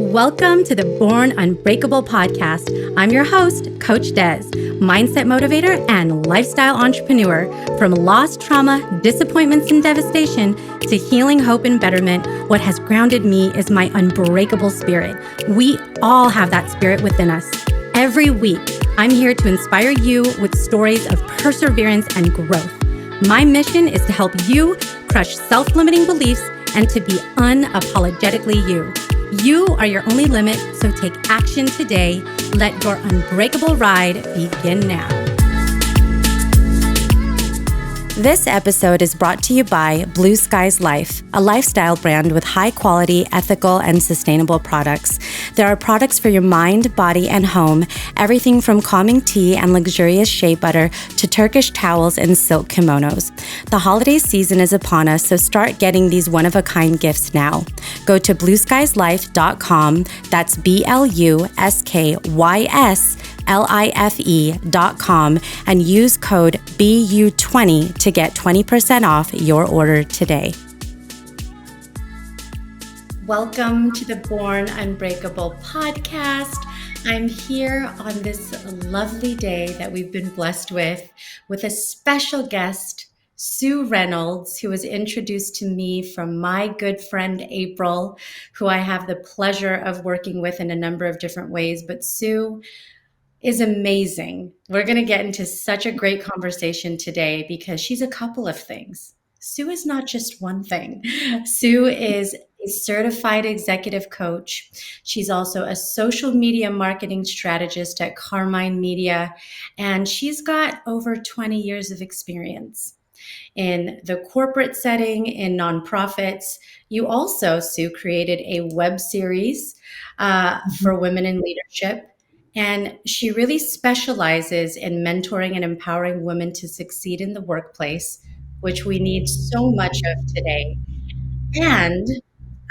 Welcome to the Born Unbreakable podcast. I'm your host, Coach Des, mindset motivator and lifestyle entrepreneur. From lost trauma, disappointments, and devastation to healing, hope, and betterment, what has grounded me is my unbreakable spirit. We all have that spirit within us. Every week, I'm here to inspire you with stories of perseverance and growth. My mission is to help you crush self-limiting beliefs and to be unapologetically you. You are your only limit, so take action today. Let your unbreakable ride begin now. This episode is brought to you by Blue Skies Life, a lifestyle brand with high-quality, ethical, and sustainable products. There are products for your mind, body, and home, everything from calming tea and luxurious shea butter to Turkish towels and silk kimonos. The holiday season is upon us, so start getting these one-of-a-kind gifts now. Go to blueskieslife.com, that's BLUSKYSLIFE.com, and use code BU20 to get 20% off your order today. Welcome to the Born Unbreakable podcast. I'm here on this lovely day that we've been blessed with a special guest, Sue Reynolds, who was introduced to me from my good friend, April, who I have the pleasure of working with in a number of different ways. But Sue is amazing. We're going to get into such a great conversation today because she's a couple of things. Sue is not just one thing. Sue is a certified executive coach. She's also a social media marketing strategist at Carmine Media, and she's got over 20 years of experience in the corporate setting, in nonprofits. You also, Sue, created a web series for women in leadership. And she really specializes in mentoring and empowering women to succeed in the workplace, which we need so much of today. And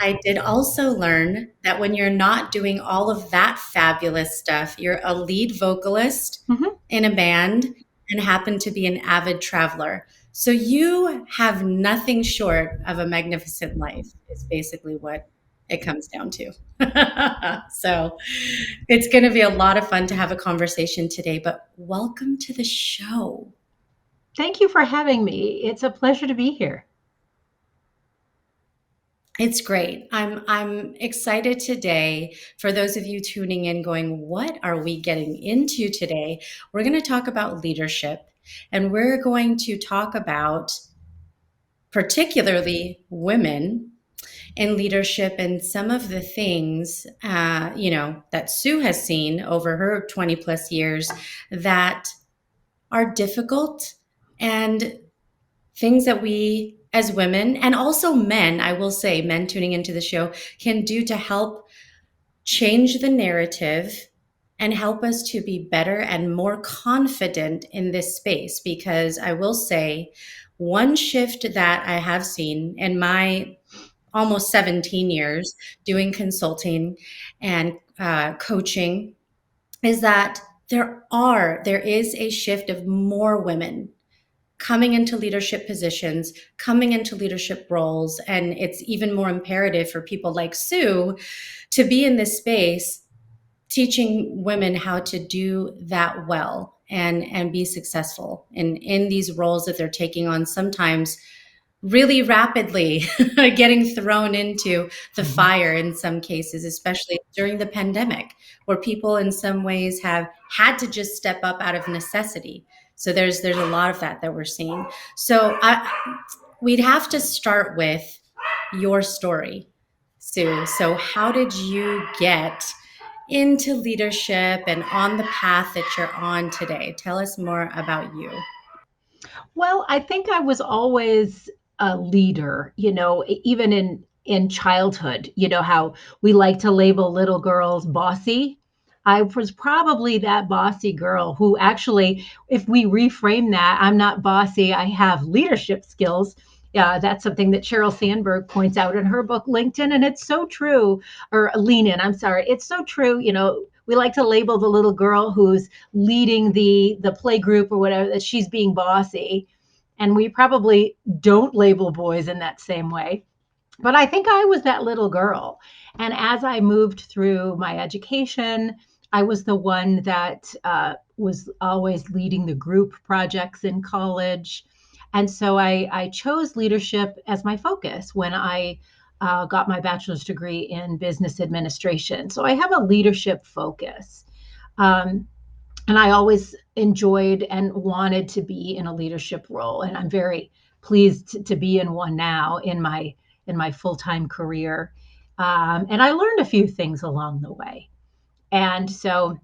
I did also learn that when you're not doing all of that fabulous stuff, you're a lead vocalist in a band and happen to be an avid traveler. So you have nothing short of a magnificent life, is basically what it comes down to. So it's going to be a lot of fun to have a conversation today, but welcome to the show. Thank you for having me. It's a pleasure to be here. It's great. I'm excited today. For those of you tuning in going, what are we getting into today? We're going to talk about leadership, and we're going to talk about particularly women in leadership and some of the things, that Sue has seen over her 20 plus years that are difficult and things that we as women and also men, I will say men tuning into the show, can do to help change the narrative and help us to be better and more confident in this space. Because I will say one shift that I have seen in my almost 17 years doing consulting and coaching is that there is a shift of more women coming into leadership positions, coming into leadership roles. And it's even more imperative for people like Sue to be in this space, teaching women how to do that well and be successful in these roles that they're taking on, sometimes really rapidly getting thrown into the fire in some cases, especially during the pandemic, where people in some ways have had to just step up out of necessity. So there's a lot of that we're seeing. So we'd have to start with your story, Sue. So how did you get into leadership and on the path that you're on today? Tell us more about you. Well, I think I was always a leader, even in childhood, how we like to label little girls bossy. I was probably that bossy girl who actually, if we reframe that, I'm not bossy, I have leadership skills. Yeah, that's something that Sheryl Sandberg points out in her book, LinkedIn, and it's so true, or Lean In, I'm sorry. It's so true. We like to label the little girl who's leading the play group or whatever, that she's being bossy. And we probably don't label boys in that same way. But I think I was that little girl. And as I moved through my education, I was the one that was always leading the group projects in college. And so I chose leadership as my focus when I got my bachelor's degree in business administration. So I have a leadership focus. Um, and I always enjoyed and wanted to be in a leadership role, and I'm very pleased to be in one now in my full time career. And I learned a few things along the way, and so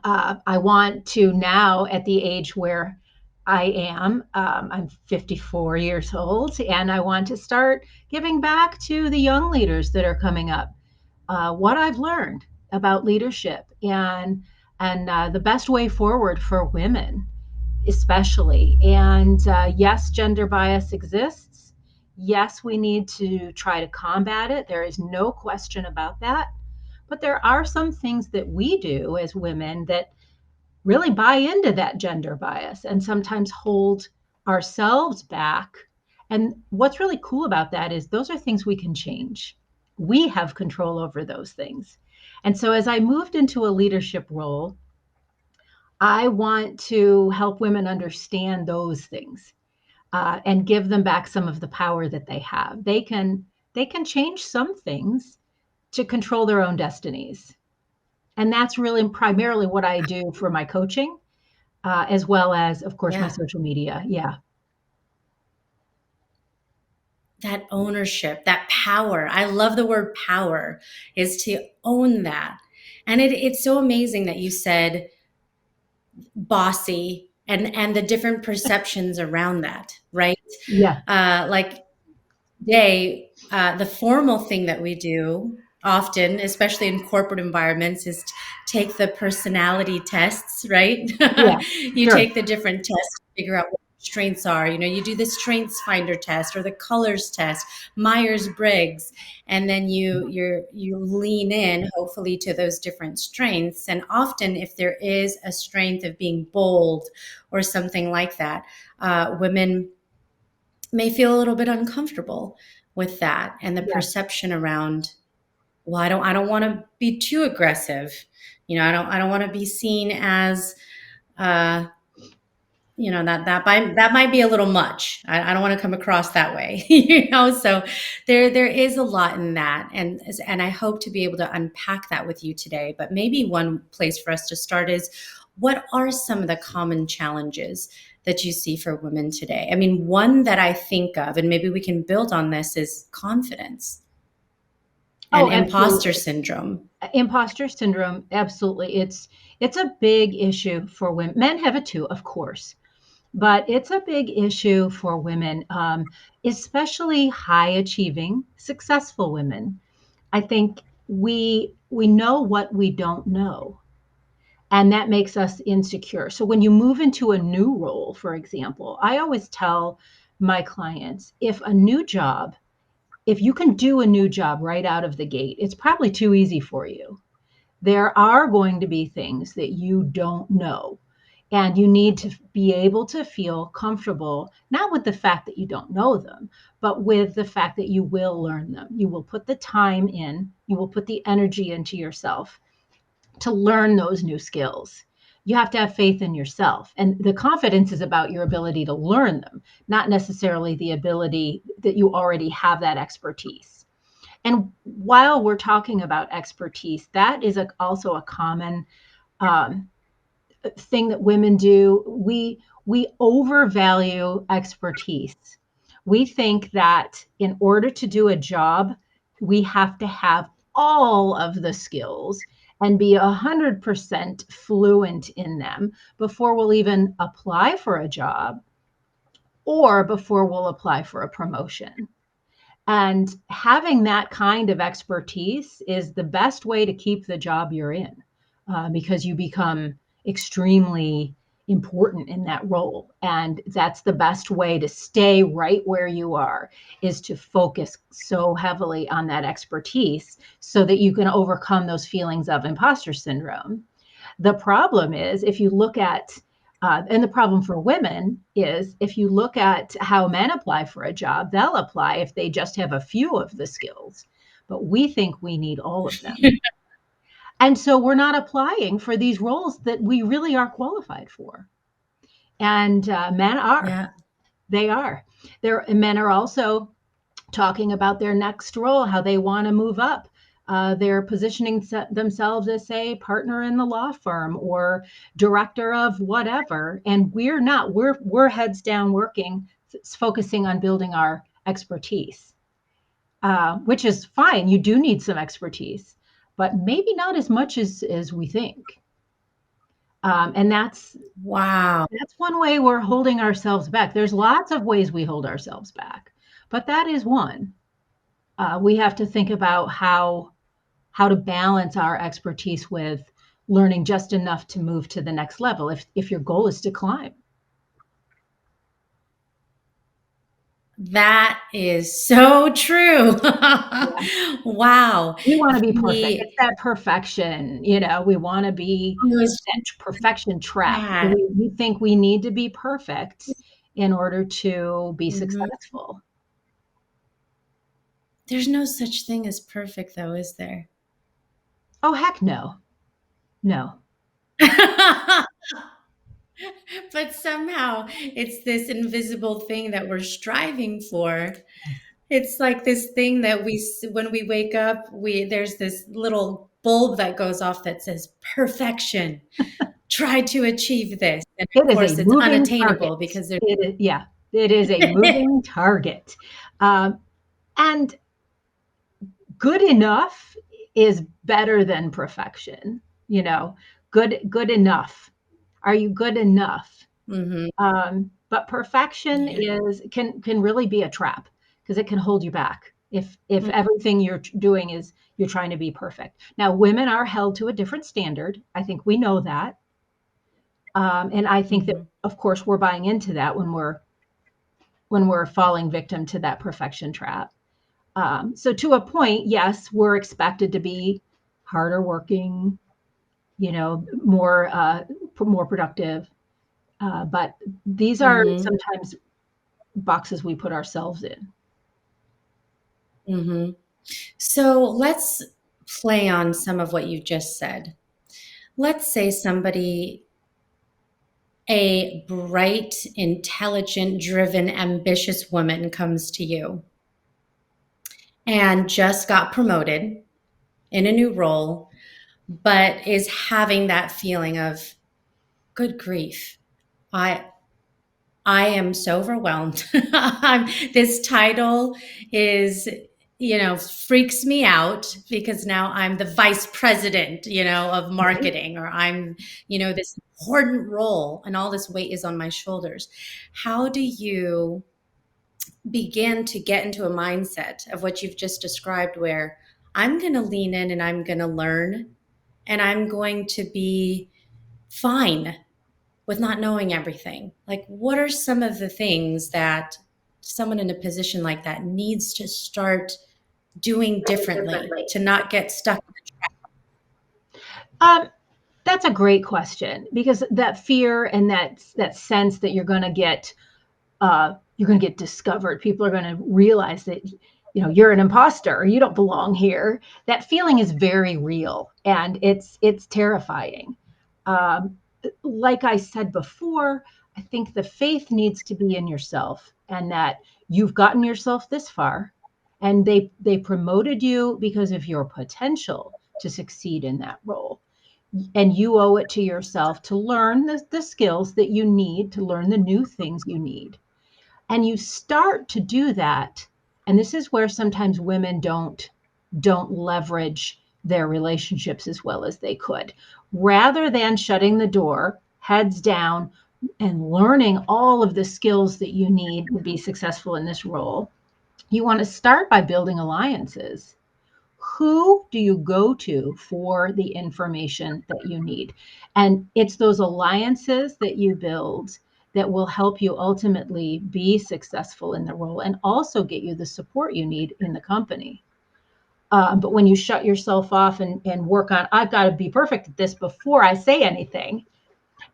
I want to now at the age where I am. I'm 54 years old, and I want to start giving back to the young leaders that are coming up what I've learned about leadership and the best way forward for women, especially. And yes, gender bias exists. Yes, we need to try to combat it. There is no question about that. But there are some things that we do as women that really buy into that gender bias and sometimes hold ourselves back. And what's really cool about that is those are things we can change. We have control over those things. And so as I moved into a leadership role, I want to help women understand those things and give them back some of the power that they have. They can change some things to control their own destinies. And that's really primarily what I do for my coaching as well as, of course, my Yeah. social media. Yeah. That ownership, that power. I love the word power, is to own that. And it's so amazing that you said bossy and the different perceptions around that, right? Yeah. Like today, the formal thing that we do often, especially in corporate environments, is take the personality tests, right? Yeah. You Sure. take the different tests to figure out what your strengths are. You know, you do the strengths finder test or the colors test, Myers-Briggs, and then you lean in hopefully to those different strengths. And often if there is a strength of being bold or something like that, women may feel a little bit uncomfortable with that and the Yeah. perception around, well, I don't want to be too aggressive. You know, I don't want to be seen as uh that might be a little much. I don't want to come across that way. So there is a lot in that, and I hope to be able to unpack that with you today. But maybe one place for us to start is, what are some of the common challenges that you see for women today? I mean, one that I think of, and maybe we can build on this, is confidence and Oh, imposter absolutely. syndrome. Imposter syndrome, absolutely. It's a big issue for women. Men have it too, of course, but it's a big issue for women, especially high achieving, successful women. I think we know what we don't know, and that makes us insecure. So when you move into a new role, for example, I always tell my clients if you can do a new job right out of the gate, it's probably too easy for you. There are going to be things that you don't know. And you need to be able to feel comfortable, not with the fact that you don't know them, but with the fact that you will learn them. You will put the time in, you will put the energy into yourself to learn those new skills. You have to have faith in yourself. And the confidence is about your ability to learn them, not necessarily the ability that you already have that expertise. And while we're talking about expertise, that is also a common um, thing that women do. We overvalue expertise. We think that in order to do a job, we have to have all of the skills and be 100% fluent in them before we'll even apply for a job or before we'll apply for a promotion. And having that kind of expertise is the best way to keep the job you're in because you become extremely important in that role. And that's the best way to stay right where you are, is to focus so heavily on that expertise so that you can overcome those feelings of imposter syndrome. The problem is if you look at And the problem for women is if you look at how men apply for a job, they'll apply if they just have a few of the skills. But we think we need all of them. And so we're not applying for these roles that we really are qualified for. And men are. Yeah. They are. Men are also talking about their next role, how they want to move up. They're positioning themselves as, say, partner in the law firm or director of whatever. And we're not. We're heads down working, focusing on building our expertise, which is fine. You do need some expertise, but maybe not as much as we think. And Wow. that's one way we're holding ourselves back. There's lots of ways we hold ourselves back, but that is one. We have to think about how to balance our expertise with learning just enough to move to the next level if your goal is to climb. That is so true. Yeah. Wow. We want to be perfect. The It's that perfection, we want to be I was that perfection trap. that. We think we need to be perfect in order to be Mhm. successful. There's no such thing as perfect though, is there? Oh, heck no. No. But somehow it's this invisible thing that we're striving for. It's like this thing that when we wake up, there's this little bulb that goes off that says perfection. Try to achieve this. And It of is a course, it's moving unattainable target. because there's Yeah, it is a moving target. Um, and good enough is better than perfection, you know. Good enough. Are you good enough? Mhm. But perfection Yeah. can really be a trap because it can hold you back if Mm, everything you're doing is you're trying to be perfect. Now, women are held to a different standard. I think we know that. And I think that, mhm, of course, we're buying into that when we're falling victim to that perfection trap. So to a point, yes, we're expected to be harder working, more productive. But these are mhm, sometimes boxes we put ourselves in. mhm. So let's play on some of what you just said. Let's say a bright, intelligent, driven, ambitious woman comes to you and just got promoted in a new role, but is having that feeling of, good grief, I I am so overwhelmed. This title is, freaks me out because now I'm the vice president, of Right? marketing, or I'm, this important role and all this weight is on my shoulders. How do you begin to get into a mindset of what you've just described where I'm going to lean in and I'm going to learn and I'm going to be fine with not knowing everything? Like, what are some of the things that someone in a position like that needs to start doing differently to not get stuck? Um, that's a great question because that fear and that sense that you're going to get discovered. People are going to realize that you're an imposter or you don't belong here. That feeling is very real and it's terrifying. Um, like I said before, I think the faith needs to be in yourself and that you've gotten yourself this far and they promoted you because of your potential to succeed in that role, and you owe it to yourself to learn the skills that you need to learn the new things you need, and you start to do that. And this is where sometimes women don't leverage their relationships as well as they could. Rather than shutting the door heads down and learning all of the skills that you need to be successful in this role, you want to start by building alliances. Who do you go to for the information that you need? And it's those alliances that you build that will help you ultimately be successful in the role and also get you the support you need in the company. But when you shut yourself off and work on, I've got to be perfect at this before I say anything,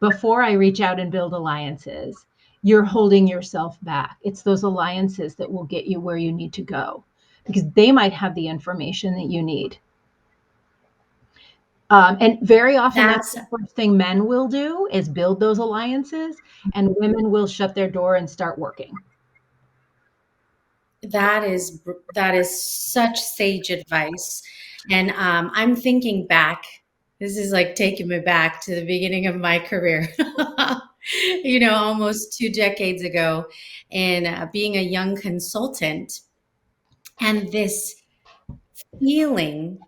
before I reach out and build alliances, you're holding yourself back. It's those alliances that will get you where you need to go because they might have the information that you need. And very often that's That's the first thing men will do is build those alliances, and women will shut their door and start working. that is such sage advice. And I'm thinking back. This is like taking me back to the beginning of my career. Almost 2 decades ago, in being a young consultant, and this feeling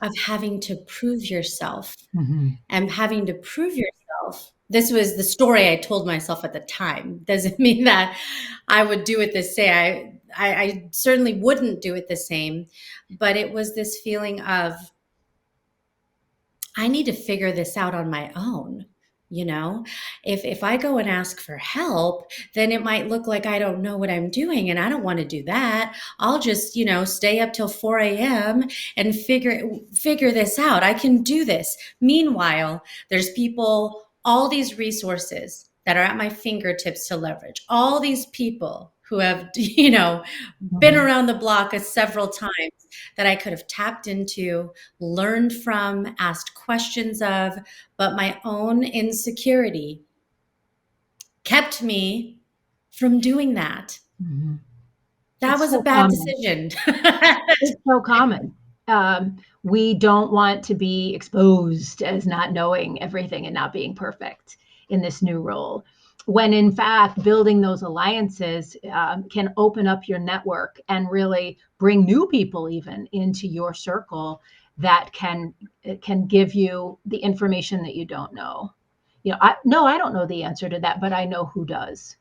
of having to prove yourself Mhm. and having to prove yourself. This was the story I told myself at the time. Doesn't mean that I would do it the same. I certainly wouldn't do it the same, but it was this feeling of I need to figure this out on my own. You know, if I go and ask for help, then it might look like I don't know what I'm doing, and I don't want to do that. I'll just, stay up till 4 a.m. and figure this out. I can do this. Meanwhile, there's people, all these resources that are at my fingertips to leverage. All these people who have, been Mhm. around the block several times that I could have tapped into, learned from, asked questions of, but my own insecurity kept me from doing that. Mhm. That It's was a so bad common. decision. It's so common. We don't want to be exposed as not knowing everything and not being perfect in this new role. When in fact, building those alliances can open up your network and really bring new people even into your circle that can give you the information that you don't know. I don't know the answer to that, but I know who does,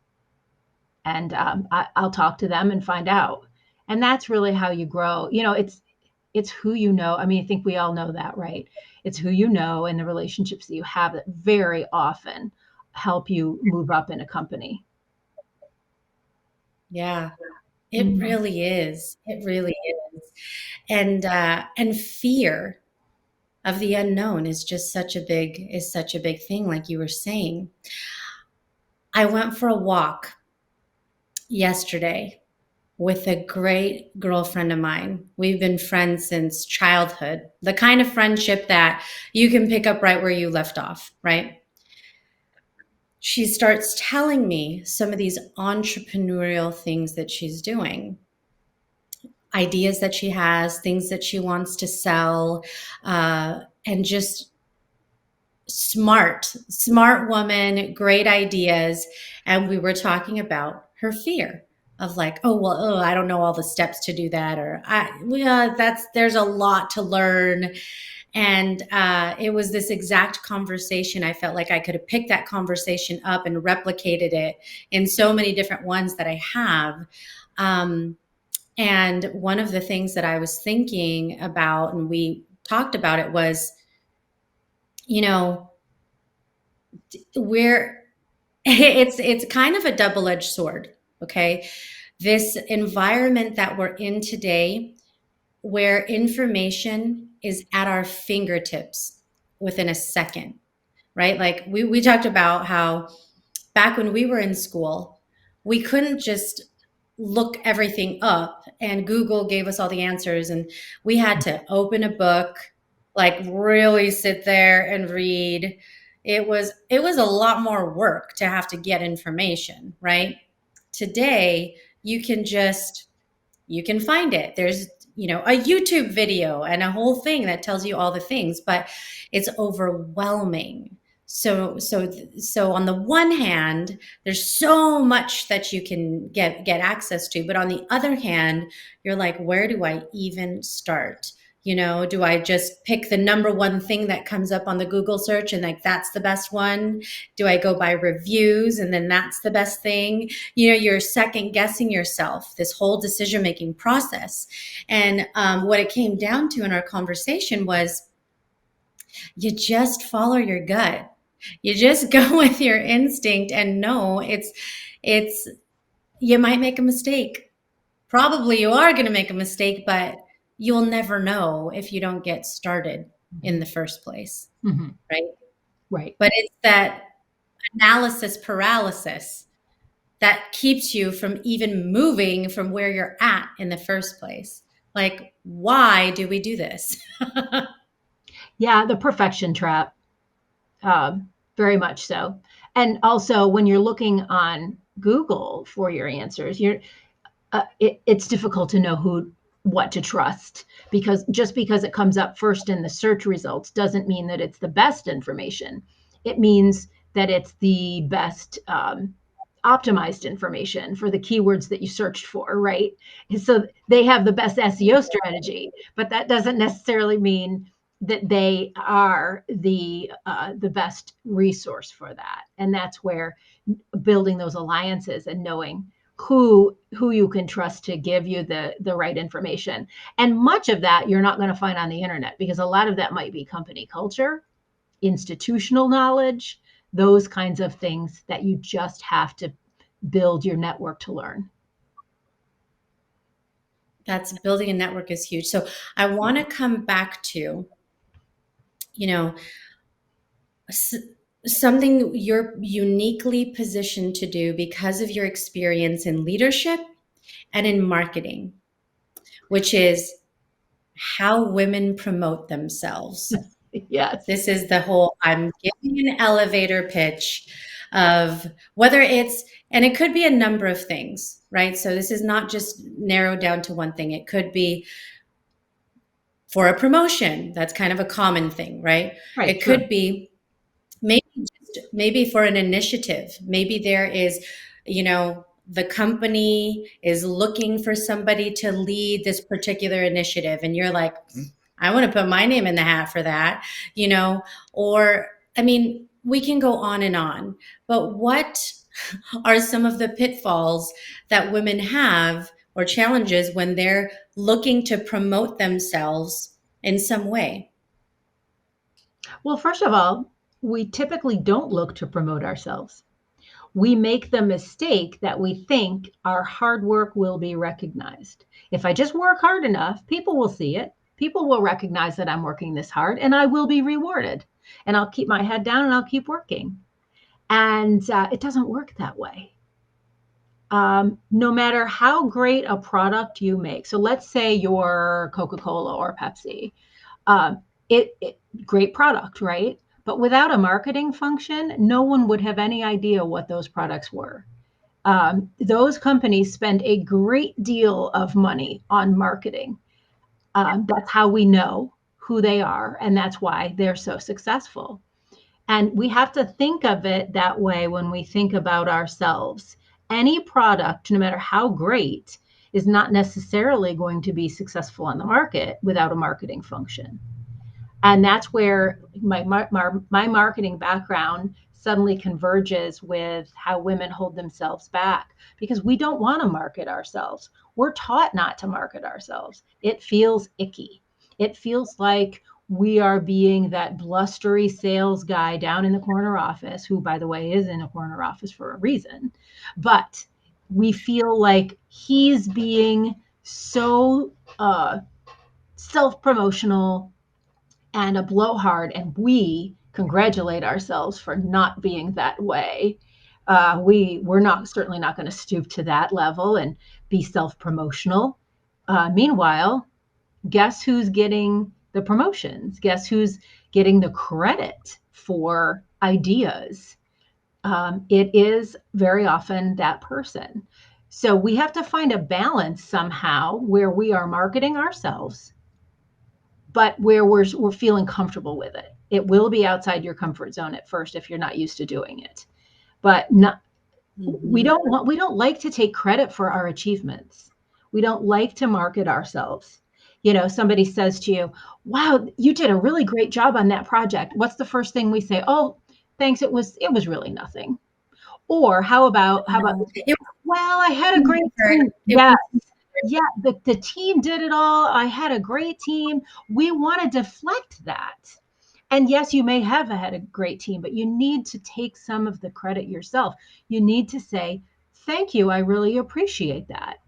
and I'll talk to them and find out. And that's really how you grow. It's who you know. I mean, I think we all know that, right? It's who you know and the relationships that you have that very often help you move up in a company. Yeah, it Mhm. really is. It really is. And fear of the unknown is just such a big thing, like you were saying. I went for a walk yesterday with a great girlfriend of mine. We've been friends since childhood, the kind of friendship that you can pick up right where you left off, right? She starts telling me some of these entrepreneurial things that she's doing, ideas that she has, things that she wants to sell, and just smart woman, great ideas. And we were talking about her fear of like, oh, well, oh, I don't know all the steps to do that. Or there's a lot to learn. And it was this exact conversation. I felt like I could have picked that conversation up and replicated it in so many different ones that I have. Um, and one of the things that I was thinking about, and we talked about it, was, you know, we're it's kind of a double-edged sword. Okay, this environment that we're in today, where information is at our fingertips within a second, right? Like we talked about how back when we were in school, we couldn't just look everything up and Google gave us all the answers, and we had to open a book, like really sit there and read. It was a lot more work to have to get information, right? Today, you can find it. There's, a YouTube video and a whole thing that tells you all the things, but it's overwhelming. So on the one hand, there's so much that you can get access to, but on the other hand, you're like, where do I even start? Do I just pick the number one thing that comes up on the Google search and like that's the best one? Do I go by reviews and then that's the best thing? You're second guessing yourself, this whole decision making process. And what it came down to in our conversation was you just follow your gut. You just go with your instinct and know it's you might make a mistake. Probably you are going to make a mistake, but you'll never know if you don't get started in Mhm. the first place, Mhm. right? Right. but it's that analysis paralysis that keeps you from even moving from where you're at in the first place. Like, why do we do this? Yeah, the perfection trap. Very much so. And also, when you're looking on Google for your answers, it's difficult to know what to trust, because just because it comes up first in the search results doesn't mean that it's the best information. It means that it's the best optimized information for the keywords that you searched for, right? So they have the best SEO strategy, but that doesn't necessarily mean that they are the best resource for that. And that's where building those alliances and knowing who you can trust to give you the right information. And much of that you're not going to find on the internet, because a lot of that might be company culture, institutional knowledge, those kinds of things that you just have to build your network to learn. That's building a network is huge. So I want to come back to, you know, something you're uniquely positioned to do because of your experience in leadership and in marketing, which is how women promote themselves. Yes. This is the whole I'm giving an elevator pitch of whether it's, and it could be a number of things, right? So this is not just narrowed down to one thing. It could be for a promotion. That's kind of a common thing, right? Right. It Sure. could be maybe for an initiative. Maybe there is, the company is looking for somebody to lead this particular initiative, and you're like, I want to put my name in the hat for that, or I mean, we can go on, but what are some of the pitfalls that women have or challenges when they're looking to promote themselves in some way? Well, first of all, we typically don't look to promote ourselves. We make the mistake that we think our hard work will be recognized. If I just work hard enough, people will see it. People will recognize that I'm working this hard, and I will be rewarded. And I'll keep my head down and I'll keep working. And it doesn't work that way. No matter how great a product you make. So let's say you're Coca-Cola or Pepsi. Um, it great product, right? But without a marketing function, no one would have any idea what those products were. Those companies spend a great deal of money on marketing. That's how we know who they are, and that's why they're so successful. And we have to think of it that way when we think about ourselves. Any product, no matter how great, is not necessarily going to be successful on the market without a marketing function. And that's where my marketing background suddenly converges with how women hold themselves back, because we don't want to market ourselves. We're taught not to market ourselves. It feels icky. It feels like we are being that blustery sales guy down in the corner office, who, by the way, is in a corner office for a reason. But we feel like he's being so self promotional and a blowhard, and we congratulate ourselves for not being that way. We're not certainly not going to stoop to that level and be self promotional. Meanwhile, guess who's getting the promotions? Guess who's getting the credit for ideas? It is very often that person. So we have to find a balance somehow where we are marketing ourselves, but where we're feeling comfortable with it. It will be outside your comfort zone at first if you're not used to doing it. But not, Mhm. we don't like to take credit for our achievements. We don't like to market ourselves. Somebody says to you, "Wow, you did a really great job on that project." What's the first thing we say? "Oh, thanks, it was really nothing." Or how about, No, it "Well, I had a was great effort. team." It Yeah, was yeah, the team did it all. I had a great team. We want to deflect that. And yes, you may have had a great team, but you need to take some of the credit yourself. You need to say, "Thank you. I really appreciate that."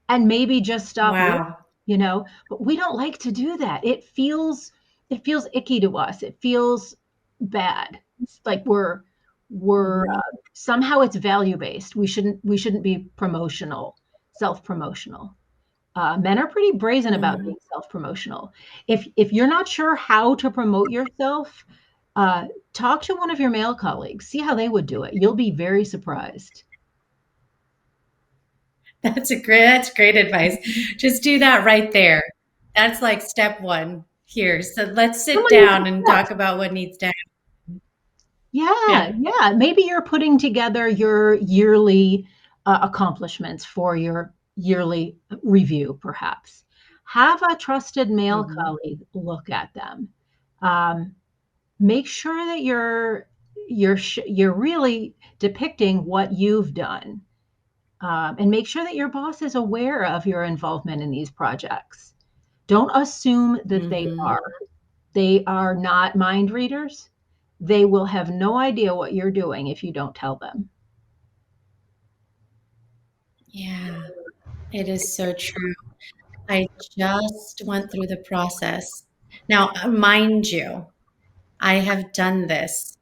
And maybe just stop working, wow. But we don't like to do that. It feels it feels icky to us. It feels bad. It's like we're Mhm. somehow it's value based. We shouldn't be promotional, self promotional. Men are pretty brazen about Mhm. being self promotional. If you're not sure how to promote yourself, talk to one of your male colleagues. See how they would do it. You'll be very surprised. That's great advice. Just do that right there. That's like step 1 here. So let's sit Someone you can down and talk trust. about what needs to happen. Yeah, Yeah. yeah. Maybe you're putting together your yearly accomplishments for your yearly review, perhaps. Have a trusted male Mhm. colleague look at them. Um, Make sure that you're really depicting what you've done, and make sure that your boss is aware of your involvement in these projects. Don't assume that they Mhm. are. They are not mind readers. They will have no idea what you're doing if you don't tell them. Yeah, it is so true. I just went through the process. Now, mind you, I have done this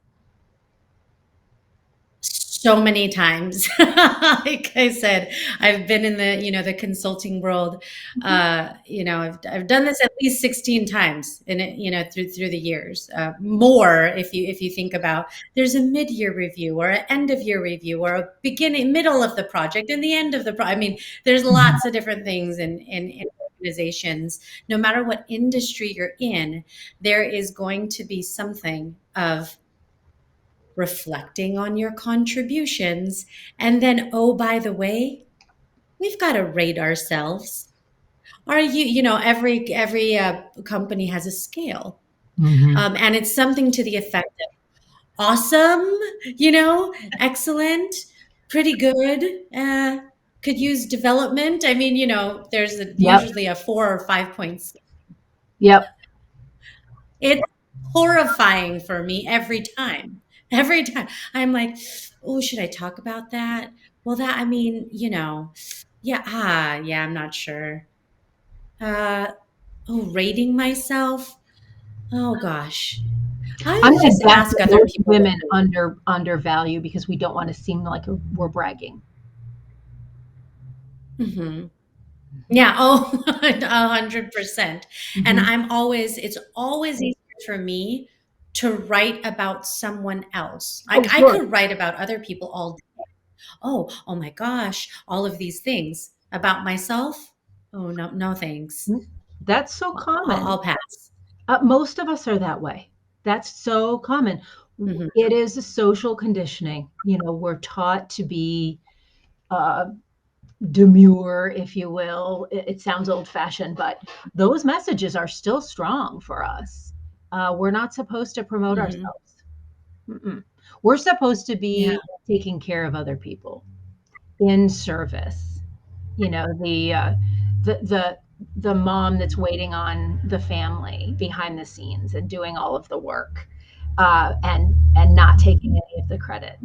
so many times. Like I said, I've been in the consulting world. Mhm. I've done this at least 16 times in it, through the years. More if you think about there's a mid-year review or an end of year review or a beginning middle of the project and the end of the I mean, there's Mhm. lots of different things in organizations. No matter what industry you're in, there is going to be something of reflecting on your contributions. And then, oh, by the way, we've got to rate ourselves. Are every company has a scale. Mhm. And it's something to the effect of awesome, excellent, pretty good, could use development. I mean, there's Yep. usually a 4 or 5 points. Yep. It's horrifying for me every time. Every time. I'm like, "Oh, should I talk about that?" Well, I mean, yeah, yeah, I'm not sure. Uh, oh, rating myself? Oh gosh. I I'm always gonna just guess ask that other most people what women undervalue because we don't want to seem like we're bragging. Mhm. Yeah, oh, 100%. And Mhm. it's always easier for me to write about someone else. Oh, I sure. could write about other people all day. Oh my gosh, all of these things about myself. Oh no, no thanks. That's so common. I'll pass. Most of us are that way. That's so common. Mhm. It is a social conditioning. We're taught to be uh, demure, if you will. It sounds old fashioned, but those messages are still strong for us. We're not supposed to promote Mhm. ourselves. Mm-mm. We're supposed to Yeah. be taking care of other people in service. You know, the the the mom that's waiting on the family behind the scenes and doing all of the work, and not taking any of the credit.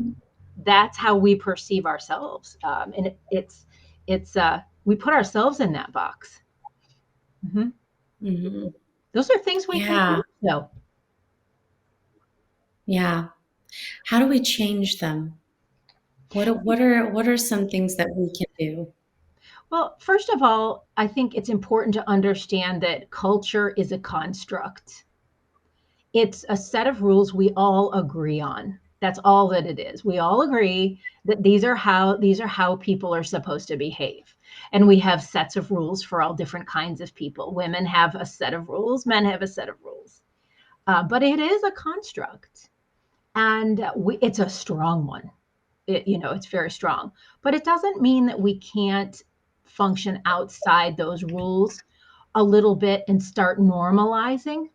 That's how we perceive ourselves, and it's we put ourselves in that box. Mhm. Mhm. Those are things we can Yeah. change, though. Yeah. How do we change them? What are some things that we can do? Well, first of all, I think it's important to understand that culture is a construct. It's a set of rules we all agree on. That's all that it is. We all agree that these are how people are supposed to behave. And we have sets of rules for all different kinds of people. Women have a set of rules, men have a set of rules. But it is a construct, and it's a strong one. It's very strong, but it doesn't mean that we can't function outside those rules a little bit and start normalizing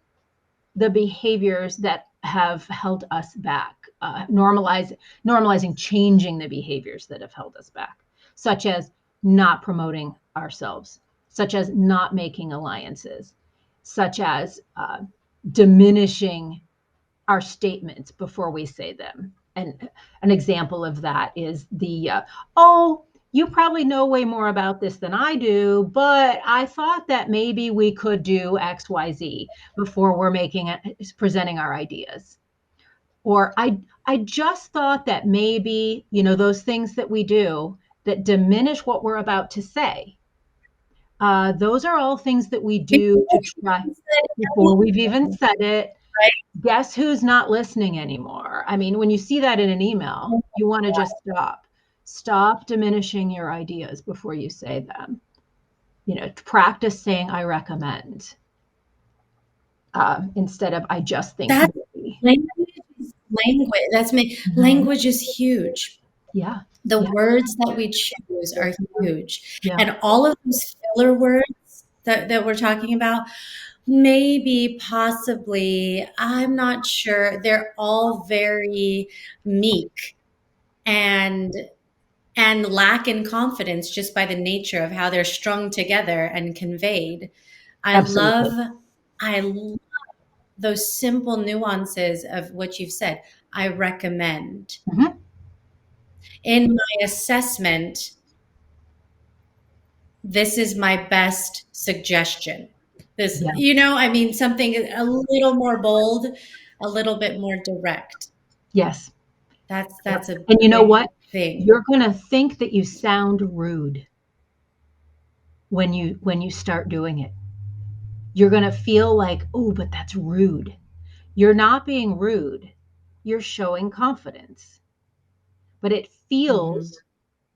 the behaviors that have held us back, normalizing changing the behaviors that have held us back, such as not promoting ourselves, such as not making alliances, such as diminishing our statements before we say them. And an example of that is oh, you probably know way more about this than I do, but I thought that maybe we could do XYZ before we're presenting our ideas. Or I just thought that maybe, those things that we do that diminish what we're about to say. Those are all things that we do to try before we've even said it. Right? Guess who's not listening anymore? I mean, when you see that in an email, you want to just stop. Stop diminishing your ideas before you say them. Practice saying I recommend instead of I just think That's maybe. language. That's me. Mhm. Language is huge. Yeah. The Yeah. words that we choose are huge. Yeah. And all of those filler words that we're talking about, maybe, possibly, I'm not sure. They're all very meek and lack in confidence just by the nature of how they're strung together and conveyed. I Absolutely. love I love those simple nuances of what you've said. I recommend. Mhm. In my assessment, this is my best suggestion. This, Yeah. I mean, something a little more bold, a little bit more direct. Yes. That's a And you know big what? thing. You're gonna think that you sound rude when you start doing it. You're gonna feel like, "Oh, but that's rude." You're not being rude. You're showing confidence. But it Mhm. feels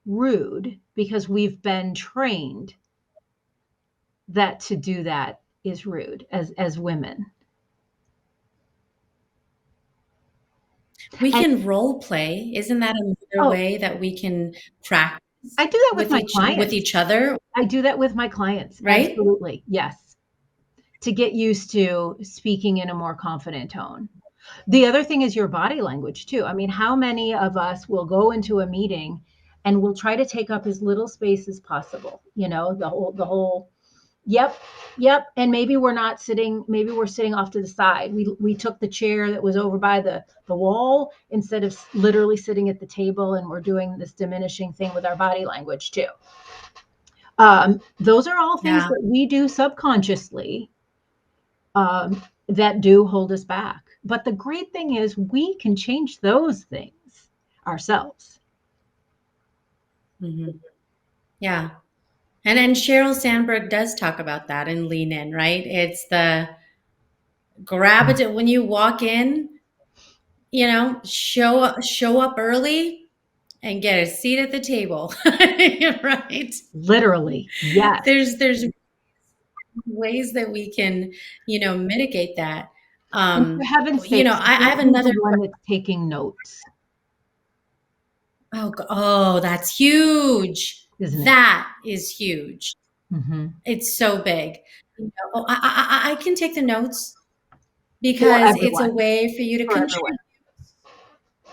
rude because we've been trained that to do that is rude as women. We And can role play. Isn't that another oh, way that we can practice I do that with with my each clients. other, I do that with my clients. right? Absolutely. Yes. To get used to speaking in a more confident tone. The other thing is your body language too. I mean, how many of us will go into a meeting and we'll try to take up as little space as possible, the whole yep, yep, and maybe we're sitting off to the side. We took the chair that was over by the wall instead of literally sitting at the table, and we're doing this diminishing thing with our body language too. Those are all things Yeah. that we do subconsciously that do hold us back. But the great thing is we can change those things ourselves. Mhm. Yeah. And Sheryl Sandberg does talk about that in Lean In, right? It's the grab it when you walk in, show up early and get a seat at the table. Right? Literally, yes. There's ways that we can, mitigate that. And for heaven's sakes, I have don't be the another one that's taking notes, oh, that's huge. isn't it? That is huge. Mhm. It's so big. Oh, I can take the notes For because it's a everyone, way for you to for everyone.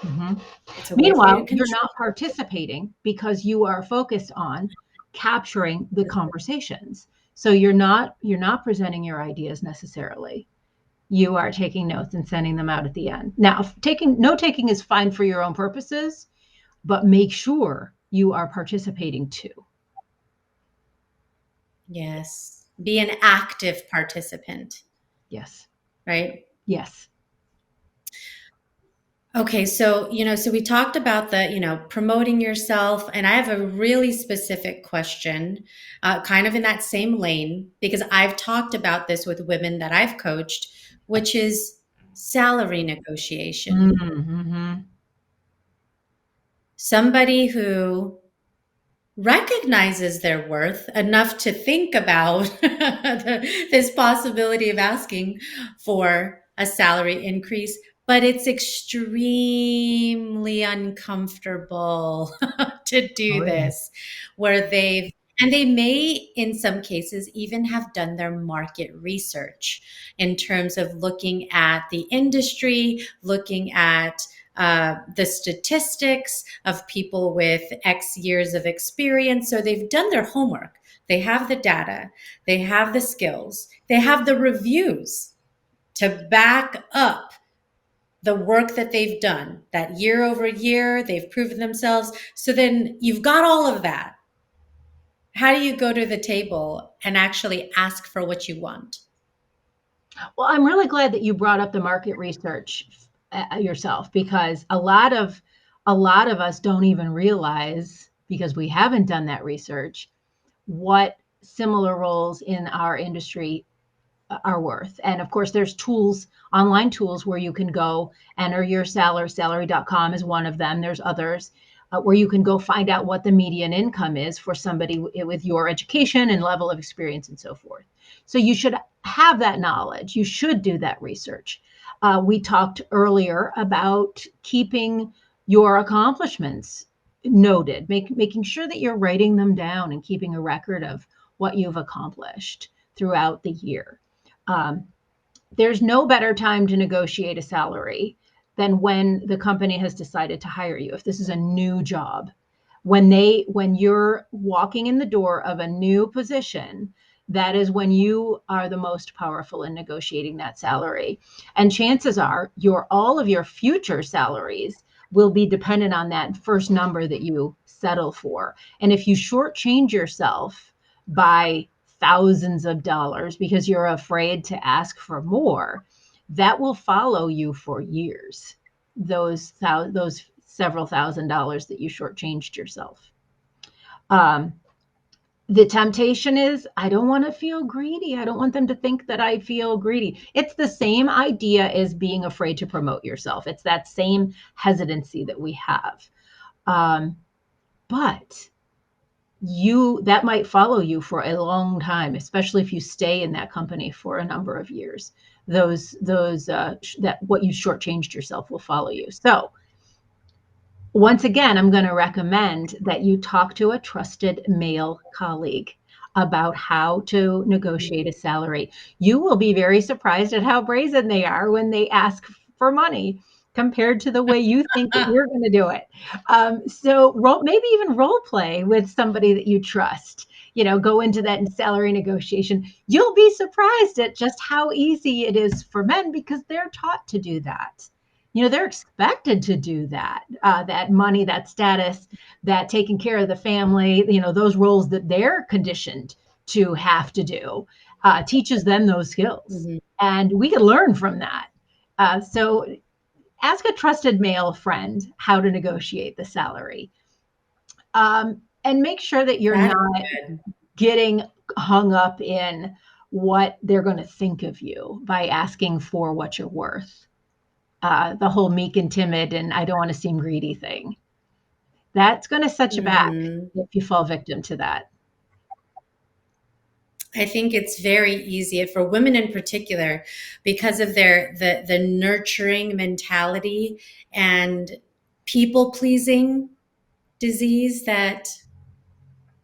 contribute. Mhm. It's a way for you to Meanwhile, you're contribute. not participating because you are focused on capturing the conversations. So you're not presenting your ideas necessarily. You are taking notes and sending them out at the end. Now, taking note taking is fine for your own purposes, but make sure you are participating too. Yes. Be an active participant, Yes. right? Yes. Okay, so, so we talked about the, promoting yourself, and I have a really specific question, kind of in that same lane, because I've talked about this with women that I've coached, which is salary negotiation. Mhm. Somebody who recognizes their worth enough to think about this possibility of asking for a salary increase, but it's extremely uncomfortable to do Oh, yeah. this, where they may, in some cases, even have done their market research in terms of looking at the industry, looking at the statistics of people with X years of experience. So they've done their homework. They have the data, they have the skills, they have the reviews to back up the work that they've done, that year over year, they've proven themselves. So then you've got all of that. How do you go to the table and actually ask for what you want? Well, I'm really glad that you brought up the market research yourself, because a lot of us don't even realize, because we haven't done that research, what similar roles in our industry are worth. And of course, there's tools, online tools, where you can go enter your salary. Salary.com is one of them. There's others where you can go find out what the median income is for somebody with your education and level of experience and so forth. So you should have that knowledge. You should do that research. We talked earlier about keeping your accomplishments noted, making sure that you're writing them down and keeping a record of what you've accomplished throughout the year. Um, there's no better time to negotiate a salary than when the company has decided to hire you. If this is a new job, when you're walking in the door of a new position, that is when you are the most powerful in negotiating that salary. And chances are your all of your future salaries will be dependent on that first number that you settle for. And if you shortchange yourself by thousands of dollars because you're afraid to ask for more, that will follow you for years. Those several $1,000s that you shortchanged yourself. Um, the temptation is, I don't want to feel greedy. I don't want them to think that I feel greedy. It's the same idea as being afraid to promote yourself. It's that same hesitancy that we have. Um, but that might follow you for a long time, especially if you stay in that company for a number of years. That what you shortchanged yourself will follow you. So once again, I'm going to recommend that you talk to a trusted male colleague about how to negotiate a salary. You will be very surprised at how brazen they are when they ask for money compared to the way you think that you're going to do it. So maybe even role play with somebody that you trust. Go into that salary negotiation. You'll be surprised at just how easy it is for men, because they're taught to do that. They're expected to do that money, that status, that taking care of the family, those roles that they're conditioned to have to do, teaches them those skills. Mhm. And we can learn from that. So ask a trusted male friend how to negotiate the salary. And make sure that you're That not is good. getting hung up in what they're going to think of you by asking for what you're worth. The whole meek and timid and I don't want to seem greedy thing. That's going to set you back Mhm. if you fall victim to that. I think it's very easy for women in particular because of the nurturing mentality and people pleasing disease that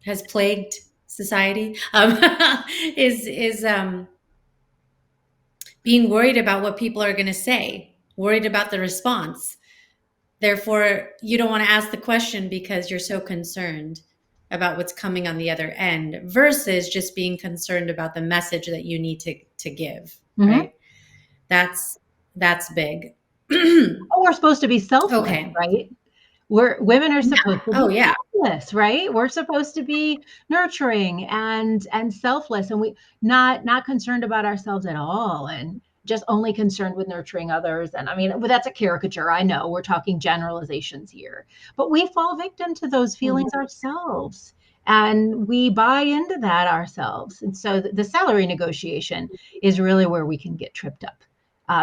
has plagued society, is being worried about what people are going to say, worried about the response. Therefore, you don't want to ask the question because you're so concerned about what's coming on the other end versus just being concerned about the message that you need to give, Mhm. right? That's big. Oh, we're supposed to be selfless, Okay. right? Women are Yeah. supposed to Oh be yeah. selfless, right? We're supposed to be nurturing and selfless, and we not concerned about ourselves at all, and just only concerned with nurturing others. And I mean, well, that's a caricature. I know we're talking generalizations here, but we fall victim to those Mhm. feelings ourselves. And we buy into that ourselves. And so the salary negotiation is really where we can get tripped up.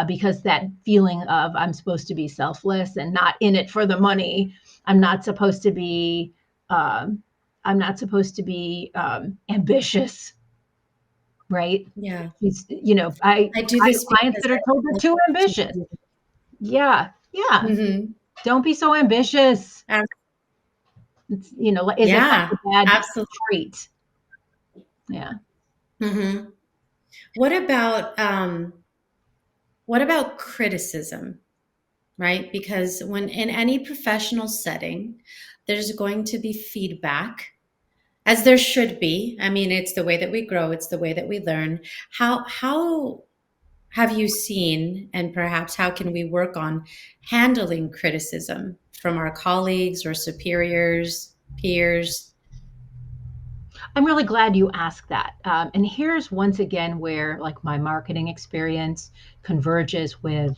Because that feeling of I'm supposed to be selfless and not in it for the money. I'm not supposed to be. Um, I'm not supposed to be ambitious, right? Yeah. I I do I this have clients because that are told they're I too like ambitious. to. Yeah, yeah. Mhm. Don't be so ambitious. Ab- Is it Yeah, a bad absolutely. trait? Yeah. Mhm. What about what about criticism, right? Because when in any professional setting, there's going to be feedback, as there should be. I mean, it's the way that we grow, it's the way that we learn. How have you seen, and perhaps how can we work on handling criticism from our colleagues or superiors, peers? I'm really glad you asked that. And here's once again where like my marketing experience converges with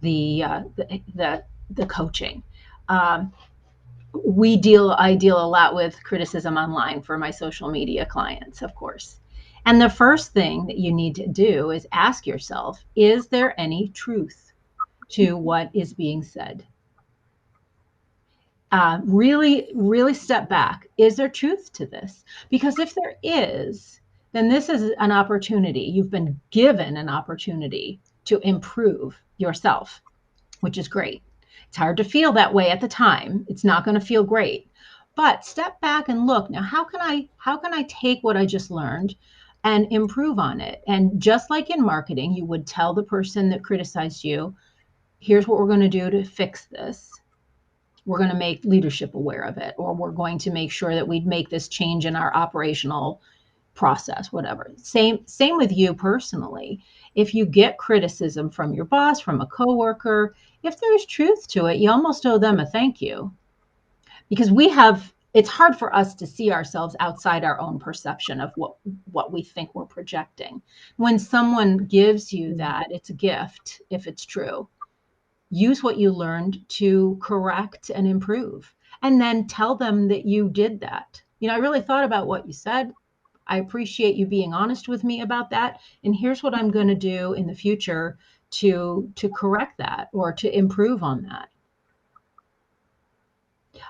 the coaching. Um, I deal a lot with criticism online for my social media clients, of course. And the first thing that you need to do is ask yourself, is there any truth to what is being said? Really step back. Is there truth to this? Because if there is, then this is an opportunity. You've been given an opportunity to improve yourself, which is great. It's hard to feel that way at the time. It's not going to feel great. But step back and look. Now, how can I take what I just learned and improve on it? And just like in marketing, you would tell the person that criticized you, here's what we're going to do to fix this. We're going to make leadership aware of it, or we're going to make sure that we make this change in our operational process, whatever. Same with you personally. If you get criticism from your boss, from a coworker, if there's truth to it, you almost owe them a thank you, because it's hard for us to see ourselves outside our own perception of what we think we're projecting. When someone gives you that, it's a gift if it's true. Use what you learned to correct and improve, and then tell them that you did that. I really thought about what you said. I appreciate you being honest with me about that, and here's what I'm going to do in the future to correct that or to improve on that.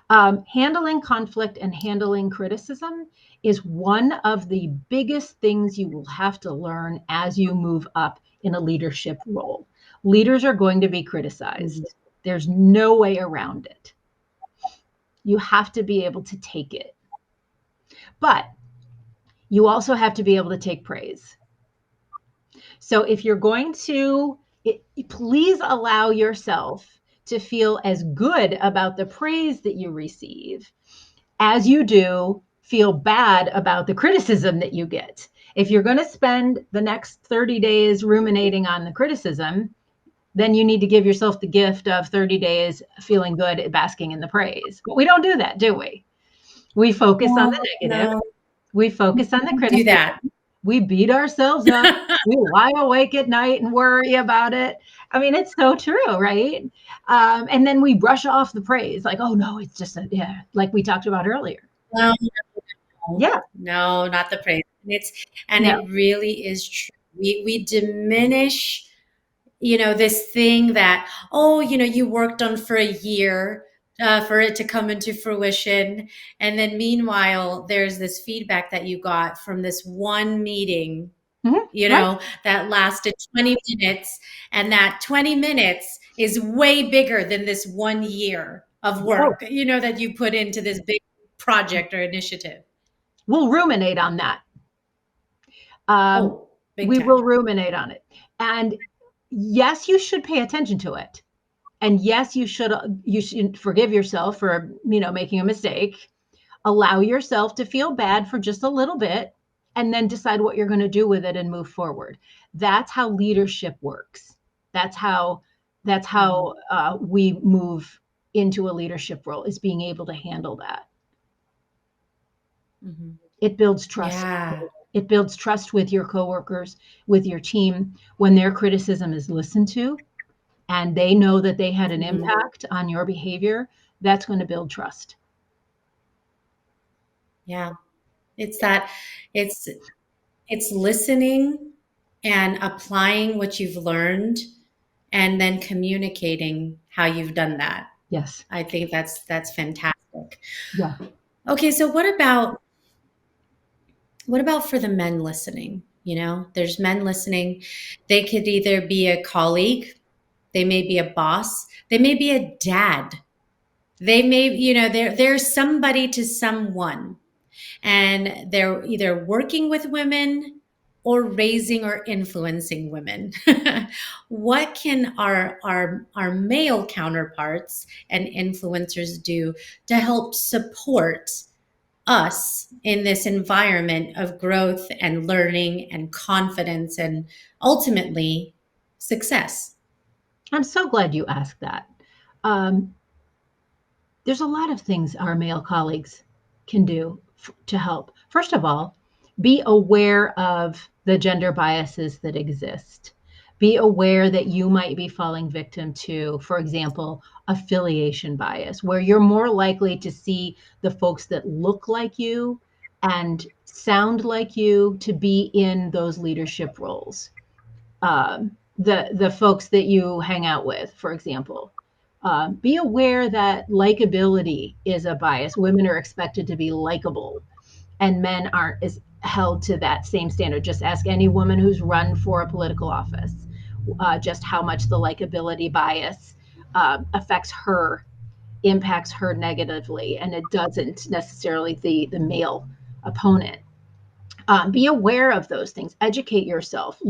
Handling conflict and handling criticism is one of the biggest things you will have to learn as you move up in a leadership role. Leaders are going to be criticized. Mhm. There's no way around it. You have to be able to take it. But you also have to be able to take praise. So if you're going to, please allow yourself to feel as good about the praise that you receive as you do feel bad about the criticism that you get. If you're going to spend the next 30 days ruminating on the criticism, then you need to give yourself the gift of 30 days feeling good at basking in the praise. But we don't do that, do we? We focus on No, the negative. no, We focus on the do criticism. that. We beat ourselves up. We lie awake at night and worry about it. I mean, it's so true, right? And then we brush off the praise, like, oh no, it's just yeah, like we talked about earlier. No, no, Yeah, no, not the praise. And no. it really is true. We diminish, this thing that, oh, you worked on for a year, for it to come into fruition. And then meanwhile, there's this feedback that you got from this one meeting, Right. that lasted 20 minutes. And that 20 minutes is way bigger than this 1 year of Oh, work, that you put into this big project or initiative. we'll ruminate on that. Um, Oh, big we will time. ruminate on it. And yes, you should pay attention to it. And yes, you should forgive yourself for, making a mistake. Allow yourself to feel bad for just a little bit and then decide what you're going to do with it and move forward. That's how leadership works. That's how that's Mhm, how we move into a leadership role, is being able to handle that. mhm. It builds trust. Yeah. It builds trust with your coworkers, with your team, when their criticism is listened to and they know that they had an Mhm. impact on your behavior. That's going to build trust. Yeah. It's that it's it's listening and applying what you've learned and then communicating how you've done that. Yes. I think that's fantastic. Yeah. Okay, so what about for the men listening? There's men listening. They could either be a colleague, they may be a boss, they may be a dad. They may, they're somebody to someone, and they're either working with women or raising or influencing women. What can our male counterparts and influencers do to help support us in this environment of growth and learning and confidence and ultimately, success? I'm so glad you asked that. Um, there's a lot of things our male colleagues can do to help. First of all, be aware of the gender biases that exist. Be aware that you might be falling victim to, for example, affiliation bias, where you're more likely to see the folks that look like you and sound like you to be in those leadership roles. The folks that you hang out with, for example. Be aware that likability is a bias. Women are expected to be likable, and men aren't as held to that same standard. Just ask any woman who's run for a political office just how much the likability bias affects her, impacts her negatively, and it doesn't necessarily the male opponent. Be aware of those things, educate yourself.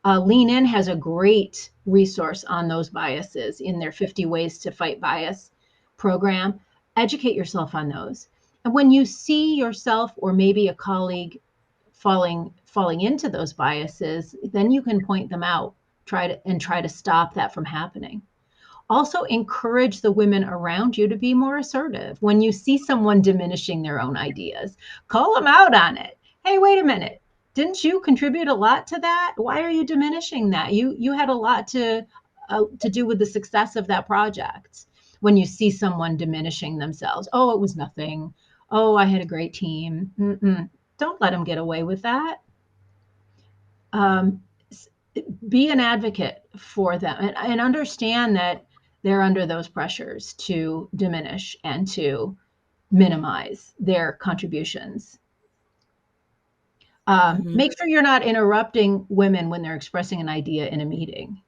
Lean In has a great resource on those biases in their 50 Ways to Fight Bias program. Educate yourself on those. And when you see yourself or maybe a colleague falling into those biases, then you can point them out, try to stop that from happening. Also encourage the women around you to be more assertive. When you see someone diminishing their own ideas, call them out on it. Hey, wait a minute. Didn't you contribute a lot to that? Why are you diminishing that? You had a lot to do with the success of that project. When you see someone diminishing themselves, oh, it was nothing. Oh, I had a great team. Mm-mm. Don't let them get away with that. Um, be an advocate for them and understand that they're under those pressures to diminish and to minimize their contributions. Hmm. Make sure you're not interrupting women when they're expressing an idea in a meeting.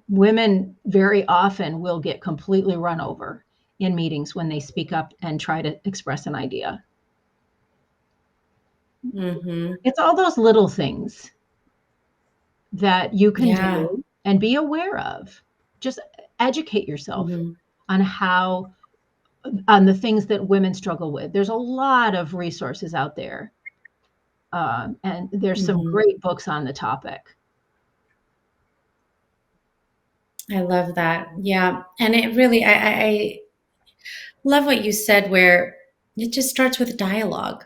Women very often will get completely run over in meetings when they speak up and try to express an idea. Hmm. It's all those little things that you can Yeah. do and be aware of. Just educate yourself Hmm. on how on the things that women struggle with. There's a lot of resources out there, and there's some Hmm. great books on the topic. I love that. Yeah. And it really, I love what you said, where it just starts with dialogue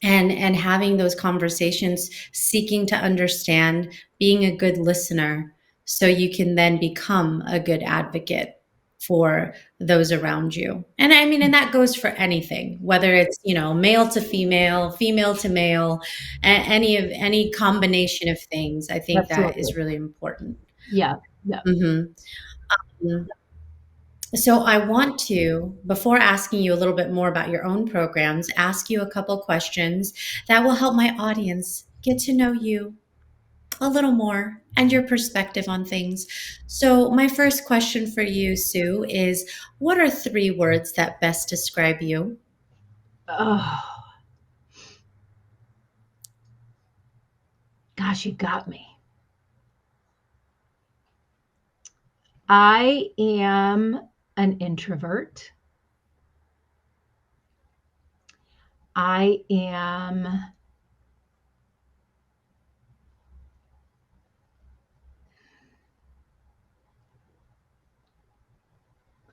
and having those conversations, seeking to understand, being a good listener, so you can then become a good advocate for those around you. And I mean, and that goes for anything, whether it's, male to female, female to male, any combination of things. I think that Absolutely. is really important. Yeah. Yeah. Hmm. So I want to, before asking you a little bit more about your own programs, ask you a couple questions that will help my audience get to know you a little more and your perspective on things. So my first question for you, Sue, is what are 3 words that best describe you? Oh, gosh, you got me. I am an introvert. I am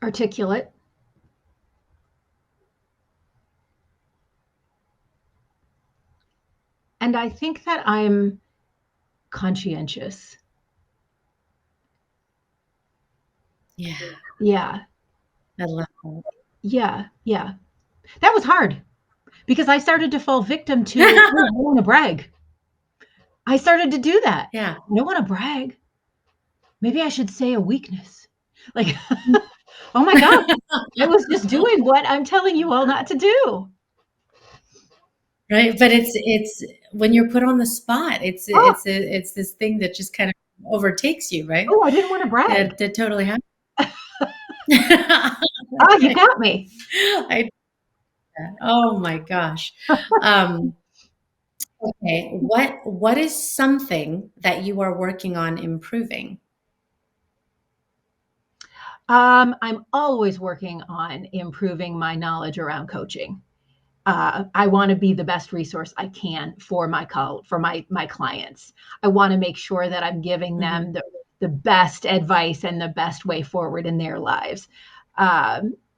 articulate. And I think that I'm conscientious. Yeah, Yeah. I love that. Yeah. Yeah. That was hard because I started to fall victim to, oh, I want to brag. I started to do that. Yeah. I don't want to brag. Maybe I should say a weakness. Like, oh my God, I was just doing what I'm telling you all not to do. Right. But it's when you're put on the spot, Oh, it's this thing that just kind of overtakes you, right? oh, I didn't want to brag. That totally happens. Oh, you got me. I Oh my gosh. Um, okay, what is something that you are working on improving? I'm always working on improving my knowledge around coaching. I want to be the best resource I can for my clients. I want to make sure that I'm giving them Mhm. the best advice and the best way forward in their lives.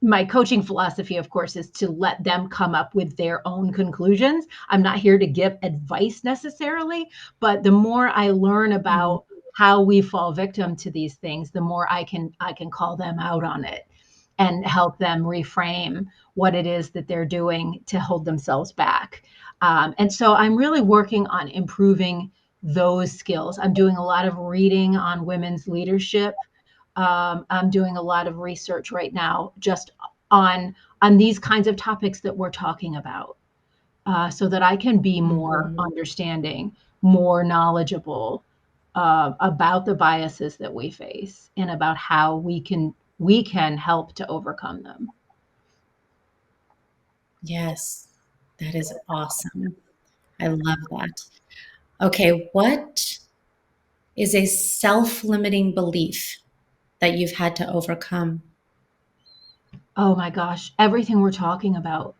My coaching philosophy, of course, is to let them come up with their own conclusions. I'm not here to give advice necessarily, but the more I learn Mhm. about how we fall victim to these things, the more I can call them out on it and help them reframe what it is that they're doing to hold themselves back. And so I'm really working on improving those skills. I'm doing a lot of reading on women's leadership. I'm doing a lot of research right now just on these kinds of topics that we're talking about, so that I can be more Mhm. understanding, more knowledgeable about the biases that we face and about how we can help to overcome them. Yes, that is awesome. I love that. Okay, what is a self-limiting belief that you've had to overcome? Oh my gosh, everything we're talking about.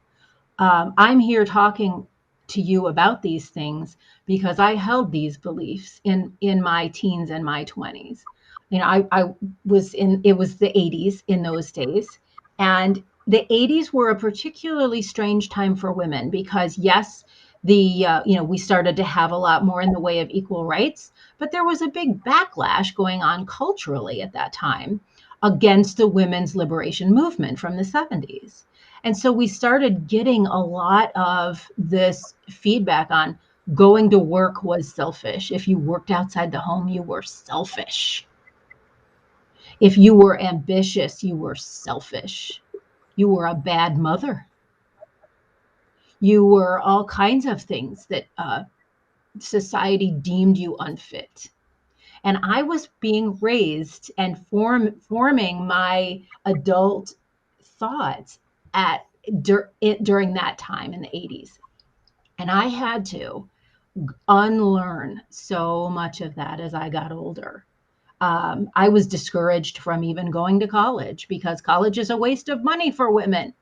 I'm here talking to you about these things because I held these beliefs in my teens and my 20s. I was in it was the 80s in those days, and the 80s were a particularly strange time for women because yes, we started to have a lot more in the way of equal rights, but there was a big backlash going on culturally at that time against the women's liberation movement from the 70s. And so we started getting a lot of this feedback on going to work was selfish. If you worked outside the home, you were selfish. If you were ambitious, you were selfish. You were a bad mother. You were all kinds of things that society deemed you unfit. And I was being raised and forming my adult thoughts at during that time in the 80s. And I had to unlearn so much of that as I got older. I was discouraged from even going to college because college is a waste of money for women.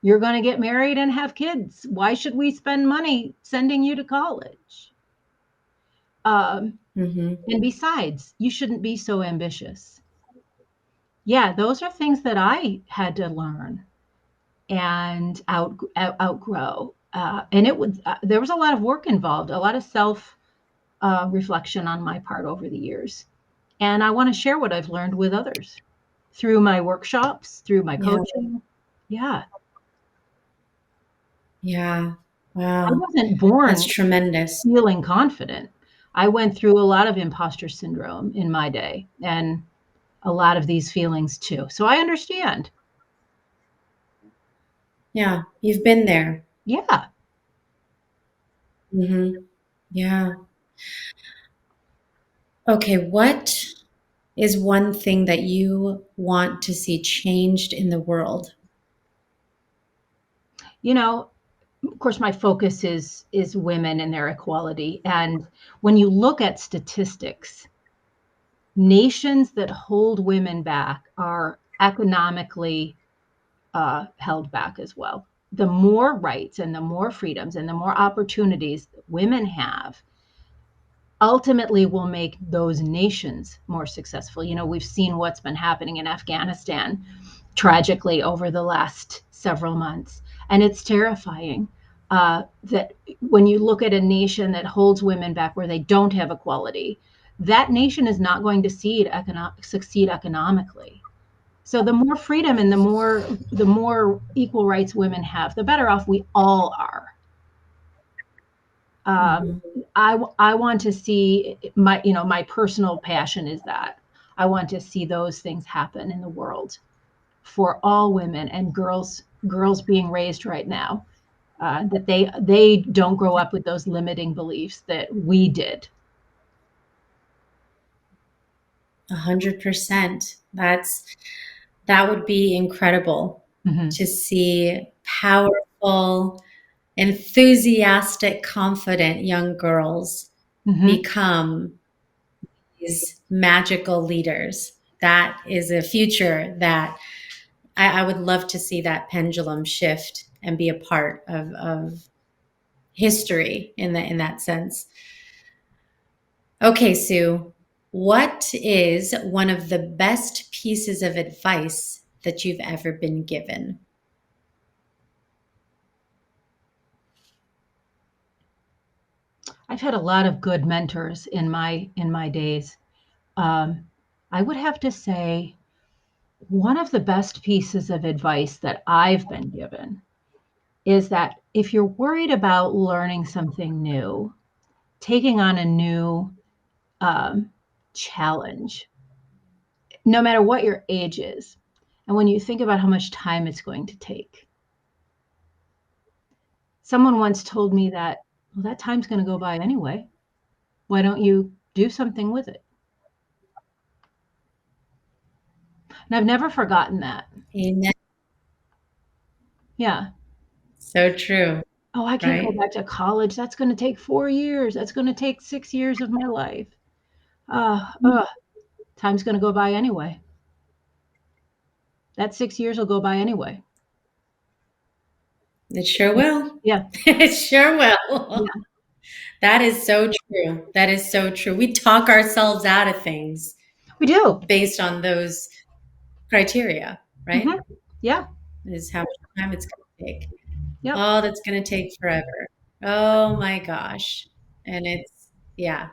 You're going to get married and have kids. Why should we spend money sending you to college? Um, Mhm. and besides, you shouldn't be so ambitious. Yeah, those are things that I had to learn and outgrow. And there was a lot of work involved, a lot of self reflection on my part over the years. And I want to share what I've learned with others through my workshops, through my Yeah, coaching. Yeah. yeah. I Wow, wasn't that's born tremendous. feeling confident. I went through a lot of imposter syndrome in my day and a lot of these feelings too. So I understand. Yeah, you've been there. Yeah. Mhm. Yeah. Okay, what is one thing that you want to see changed in the world? You know, of course my focus is women and their equality. And when you look at statistics, nations that hold women back are economically held back as well. The more rights and the more freedoms and the more opportunities that women have ultimately will make those nations more successful. We've seen what's been happening in Afghanistan tragically over the last several months. And it's terrifying that when you look at a nation that holds women back where they don't have equality, that nation is not going to succeed economically. So the more freedom and the more equal rights women have, the better off we all are. Um, Mhm. I want to see my personal passion is that I want to see those things happen in the world for all women and girls being raised right now, that they don't grow up with those limiting beliefs that we did. 100%. That would be incredible Hmm. to see powerful, enthusiastic, confident young girls Hmm. become these magical leaders. That is a future that I would love to see that pendulum shift and be a part of history in that sense. Okay, Sue, what is one of the best pieces of advice that you've ever been given? I've had a lot of good mentors in my days. Um, I would have to say one of the best pieces of advice that I've been given is that if you're worried about learning something new, taking on a new um, challenge, no matter what your age is, and when you think about how much time it's going to take, someone once told me that, well, that time's going to go by anyway. Why don't you do something with it? And I've never forgotten that. Amen. Yeah. So true, Oh, I can't go right? back to college. That's going to take 4 years. That's going to take 6 years of my life. Uh, uh, Time's going to go by anyway. That 6 years will go by anyway. It sure will. Yeah. It sure will. Yeah. That is so true. That is so true. We talk ourselves out of things We do. based on those criteria, right? Hmm. Yeah. Is how much time it's going to take. Yep. Oh, that's going to take forever. Oh my gosh. And it's, yeah,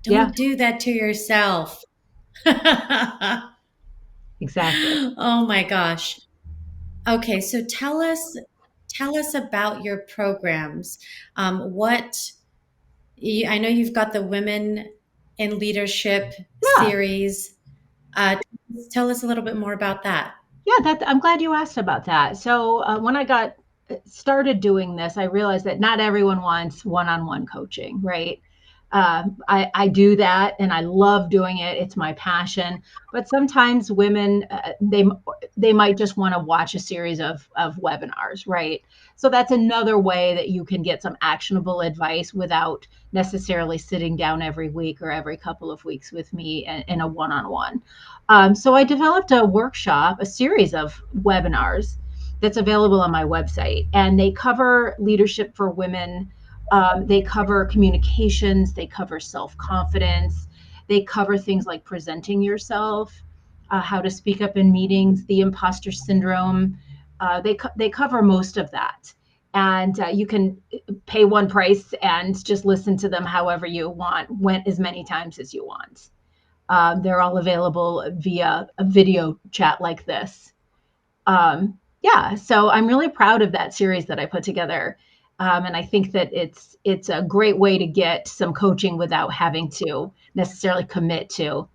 Yeah. don't do that to yourself. Oh Exactly. my gosh. Okay, so tell us about your programs. What I know you've got the Women in Leadership Yeah. series. Uh, tell us a little bit more about that. Yeah, that I'm glad you asked about that. So when I got started doing this, I realized that not everyone wants one-on-one coaching, right? I do that and I love doing it. It's my passion. But sometimes women they might just want to watch a series of webinars, right? So that's another way that you can get some actionable advice without necessarily sitting down every week or every couple of weeks with me in a one-on-one. So I developed a workshop, a series of webinars that's available on my website, and they cover leadership for women. They cover communications. They cover self confidence. They cover things like presenting yourself, how to speak up in meetings, the imposter syndrome. They cover most of that, and you can pay one price and just listen to them however you want, went as many times as you want. They're all available via a video chat like this. Yeah, so I'm really proud of that series that I put together, and I think that it's a great way to get some coaching without having to necessarily commit to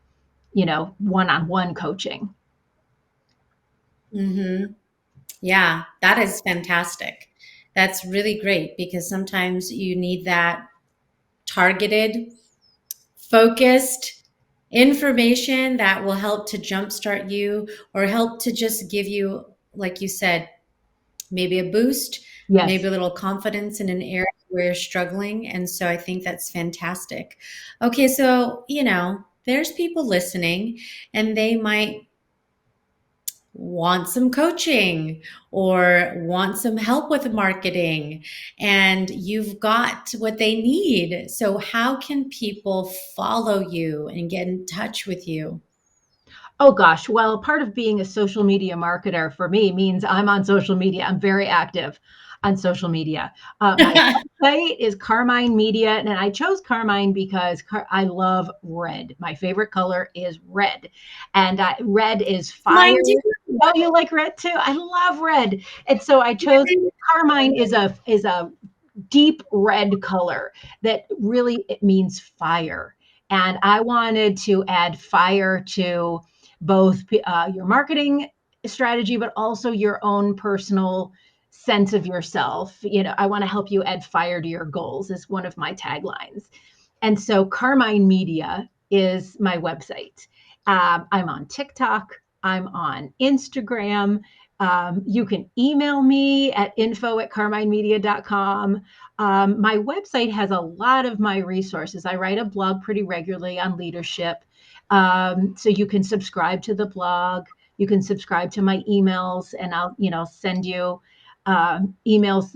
one-on-one coaching. Hmm. Yeah, that is fantastic. That's really great because sometimes you need that targeted, focused information that will help to jumpstart you or help to just give you, like you said, maybe a boost, maybe Yes. a little confidence in an area where you're struggling. And so I think that's fantastic. Okay, so, there's people listening and they might want some coaching or want some help with marketing, and you've got what they need. So, how can people follow you and get in touch with you? Oh gosh, well, part of being a social media marketer for me means I'm on social media. I'm very active on social media. My website is Carmine Media, and I chose Carmine because I love red. My favorite color is red, and red is fire. Mine too. Oh, you like red too? I love red, and so I chose Carmine is a deep red color that really it means fire. And I wanted to add fire to both your marketing strategy, but also your own personal sense of yourself. I want to help you add fire to your goals, is one of my taglines. And so Carmine Media is my website. I'm on TikTok, I'm on Instagram. You can email me at info@carminemedia.com. My website has a lot of my resources. I write a blog pretty regularly on leadership. So you can subscribe to the blog. You can subscribe to my emails, and I'll send you emails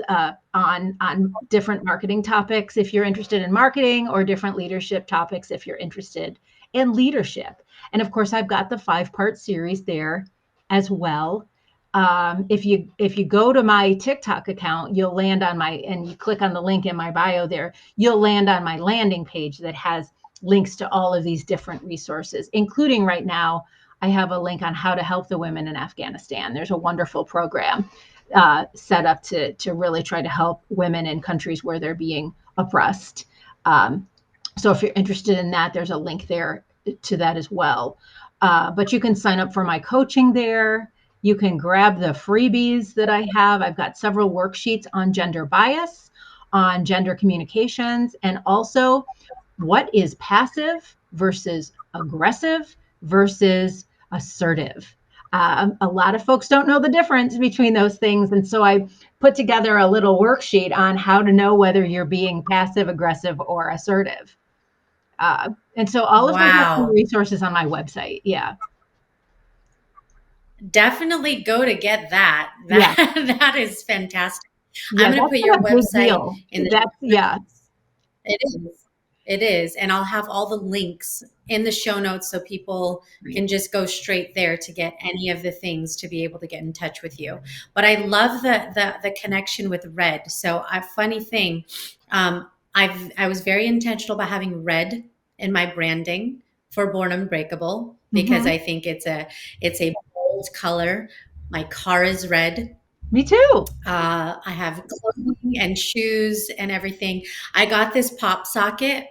on different marketing topics if you're interested in marketing, or different leadership topics if you're interested in leadership. And of course, I've got the 5-part series there as well. If you go to my TikTok account, you'll land on my, and you click on the link in my bio there, you'll land on my landing page that has links to all of these different resources, including right now, I have a link on how to help the women in Afghanistan. There's a wonderful program set up to really try to help women in countries where they're being oppressed. So if you're interested in that, there's a link there to that as well. But you can sign up for my coaching there. You can grab the freebies that I have. I've got several worksheets on gender bias, on gender communications, and also what is passive versus aggressive versus assertive. A lot of folks don't know the difference between those things. And so I put together a little worksheet on how to know whether you're being passive, aggressive, or assertive. And so all of those are free Wow. resources on my website. Yeah. Definitely go to get that. Yeah. That is fantastic. Yeah. I'm going to That's put been your a big website deal. in the That's, show yeah. notes. It is. It is. And I'll have all the links in the show notes so people Right. can just go straight there to get any of the things to be able to get in touch with you. But I love the connection with red. So a funny thing, I was very intentional about having red in my branding for Born Unbreakable because Mm-hmm. I think it's a bold color. My car is red. Me too. I have clothing and shoes and everything. I got this pop socket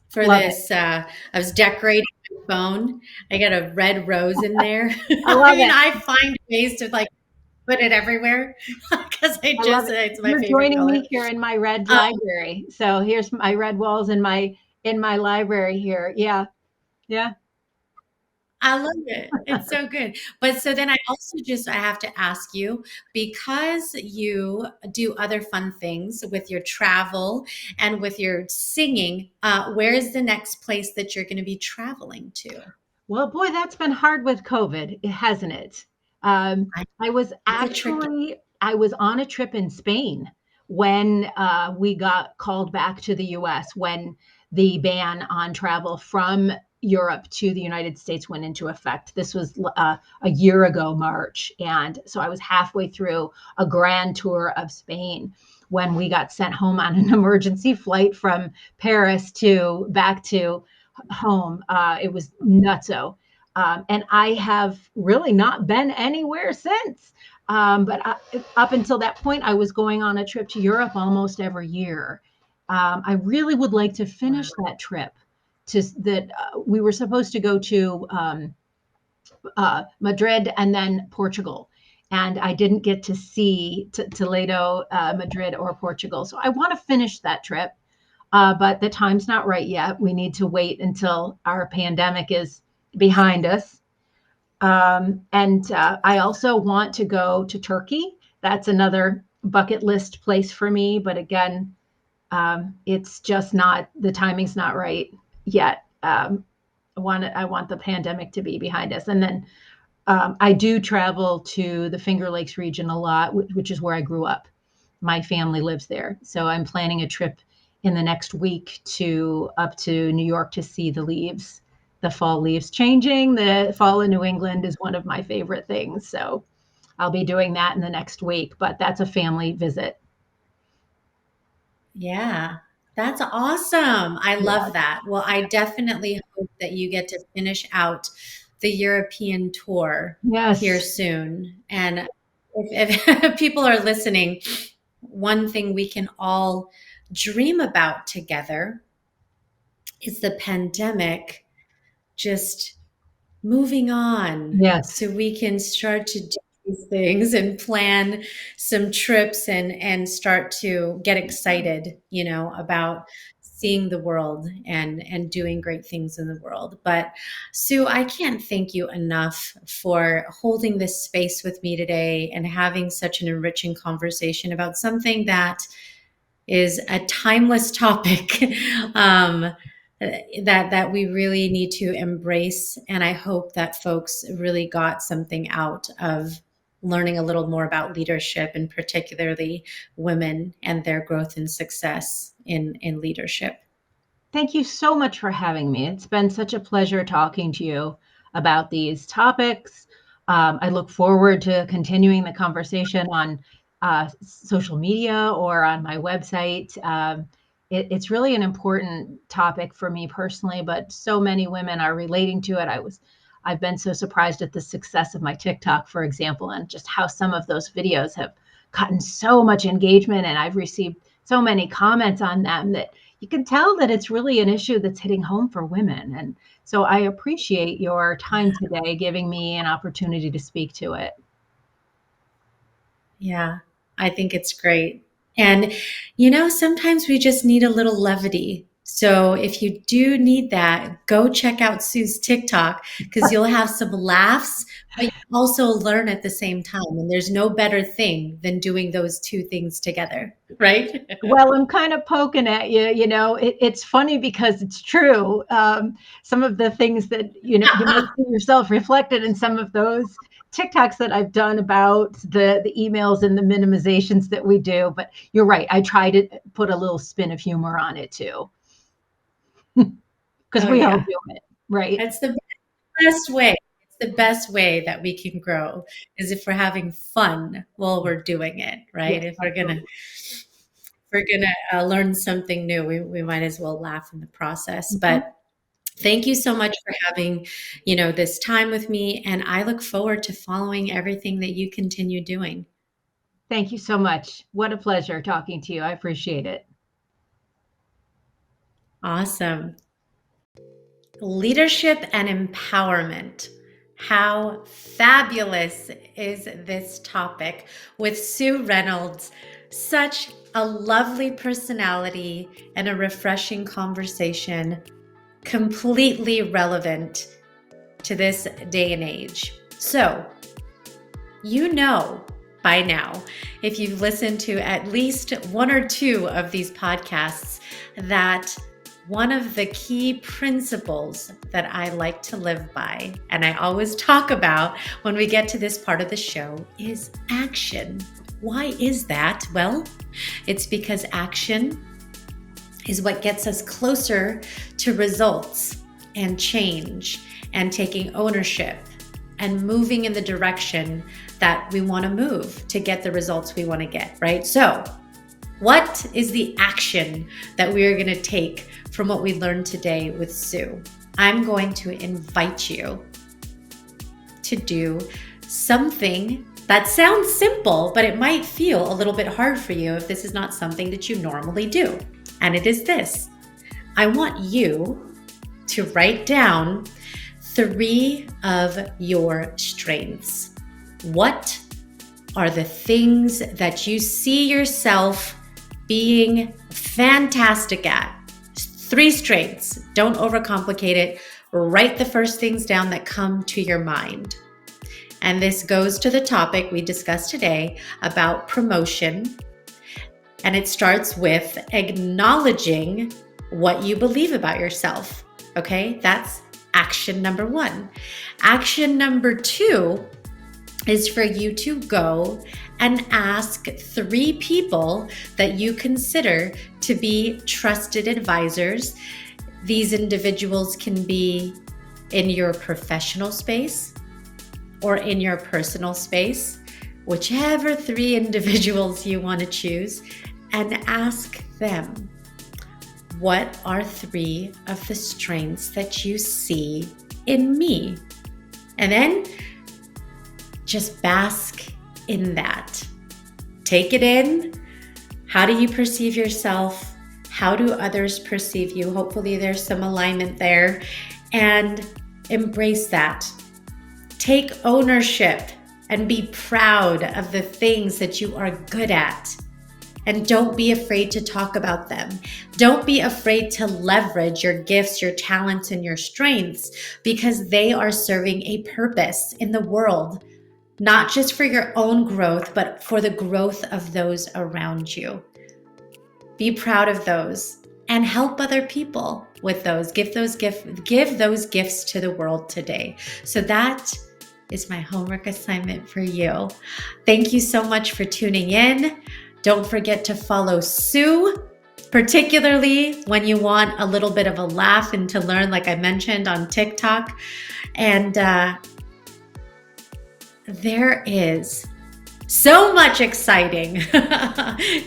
for Love it. this. I was decorating my phone. I got a red rose in there. I I love mean, it. I find ways to like put it everywhere because I love it. it's my You're favorite joining color. me here in my red Um, library. So here's my red walls in my library here. Yeah. Yeah. I love it. It's so good. But so then I have to ask you, because you do other fun things with your travel and with your singing, where is the next place that you're going to be traveling to? Well, boy, that's been hard with COVID, hasn't it? I I was It's a tricky. actually I was on a trip in Spain when we got called back to the US, when the ban on travel from Europe to the United States went into effect. This was a year ago, March. And so I was halfway through a grand tour of Spain when we got sent home on an emergency flight from Paris to back to home. It was nutso. And I have really not been anywhere since. Up until that point, I was going on a trip to Europe almost every year. I really would like to Wow. finish that trip. We were supposed to go to Madrid and then Portugal. And I didn't get to see Toledo, Madrid, or Portugal. So I want to finish that trip, but the time's not right yet. We need to wait until our pandemic is behind us. And I also want to go to Turkey. That's another bucket list place for me. But again, it's just not, the timing's not right yet. I want the pandemic to be behind us. And then I do travel to the Finger Lakes region a lot, which is where I grew up. My family lives there. So I'm planning a trip in the next week to up to New York to see the fall leaves changing. The fall in New England is one of my favorite things. So I'll be doing that in the next week, but that's a family visit. Yeah, that's awesome. I Yeah. love that. Well, I definitely hope that you get to finish out the European tour here Yes. soon. And if people are listening, one thing we can all dream about together is the pandemic just moving on Yes. so we can start to do these things and plan some trips and start to get excited, about seeing the world and doing great things in the world. But Sue, I can't thank you enough for holding this space with me today and having such an enriching conversation about something that is a timeless topic. um, that we really need to embrace, and I hope that folks really got something out of learning a little more about leadership, and particularly women and their growth and success in leadership. Thank you so much for having me. It's been such a pleasure talking to you about these topics. I look forward to continuing the conversation on social media or on my website. It's really an important topic for me personally, but so many women are relating to it. I've been so surprised at the success of my TikTok, for example, and just how some of those videos have gotten so much engagement, and I've received so many comments on them that you can tell that it's really an issue that's hitting home for women. And so I appreciate your time today giving me an opportunity to speak to it. Yeah, I think it's great. And, sometimes we just need a little levity. So if you do need that, go check out Sue's TikTok because you'll have some laughs, but you also learn at the same time. And there's no better thing than doing those two things together, right? Well, I'm kind of poking at you. It's funny because it's true. Some of the things that, you might see yourself reflected in some of those TikToks that I've done about the emails and the minimizations that we do. But you're right. I try to put a little spin of humor on it too, because Oh, we all yeah. do it, right? That's the best way. It's the best way that we can grow is if we're having fun while we're doing it, right? Yes, If absolutely. we're gonna learn something new, we might as well laugh in the process. Mhm. But thank you so much for having, this time with me, and I look forward to following everything that you continue doing. Thank you so much. What a pleasure talking to you. I appreciate it. Awesome. Leadership and empowerment. How fabulous is this topic with Sue Reynolds? Such a lovely personality and a refreshing conversation, completely relevant to this day and age. So, you know by now, if you've listened to at least one or two of these podcasts, that one of the key principles that I like to live by, and I always talk about when we get to this part of the show, is action. Why is that? Well, it's because action is what gets us closer to results and change and taking ownership and moving in the direction that we want to move to get the results we want to get, right? So, what is the action that we are going to take from what we learned today with Sue? I'm going to invite you to do something that sounds simple, but it might feel a little bit hard for you if this is not something that you normally do. And it is this. I want you to write down 3 of your strengths. What are the things that you see yourself being fantastic at? 3 strengths. Don't overcomplicate it. Write the first things down that come to your mind. And this goes to the topic we discussed today about promotion. And it starts with acknowledging what you believe about yourself. Okay, that's action number 1. Action number 2 is for you to go and ask 3 people that you consider to be trusted advisors. These individuals can be in your professional space or in your personal space, whichever 3 individuals you want to choose, and ask them, what are 3 of the strengths that you see in me? And then just bask in that. Take it in. How do you perceive yourself? How do others perceive you? Hopefully there's some alignment there. And embrace that. Take ownership and be proud of the things that you are good at. And don't be afraid to talk about them. Don't be afraid to leverage your gifts, your talents, and your strengths, because they are serving a purpose in the world, not just for your own growth, but for the growth of those around you. Be proud of those and help other people with those. Give those gifts to the world today. So that is my homework assignment for you. Thank you so much for tuning in. Don't forget to follow Sue, particularly when you want a little bit of a laugh and to learn, like I mentioned, on TikTok. And there is so much exciting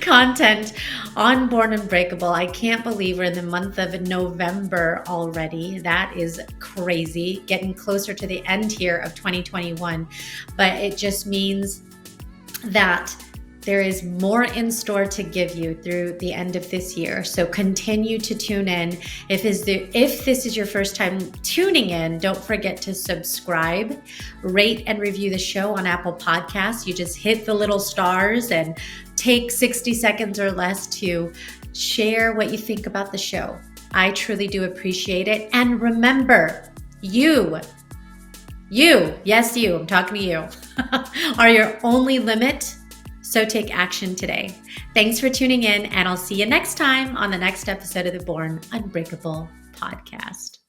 content on Born Unbreakable. I can't believe we're in the month of November already. That is crazy. Getting closer to the end here of 2021. But it just means that there is more in store to give you through the end of this year. So continue to tune in. If this is your first time tuning in, don't forget to subscribe, rate and review the show on Apple Podcasts. You just hit the little stars and take 60 seconds or less to share what you think about the show. I truly do appreciate it. And remember, you, yes, you, I'm talking to you, are your only limit. So take action today. Thanks for tuning in, and I'll see you next time on the next episode of the Born Unbreakable podcast.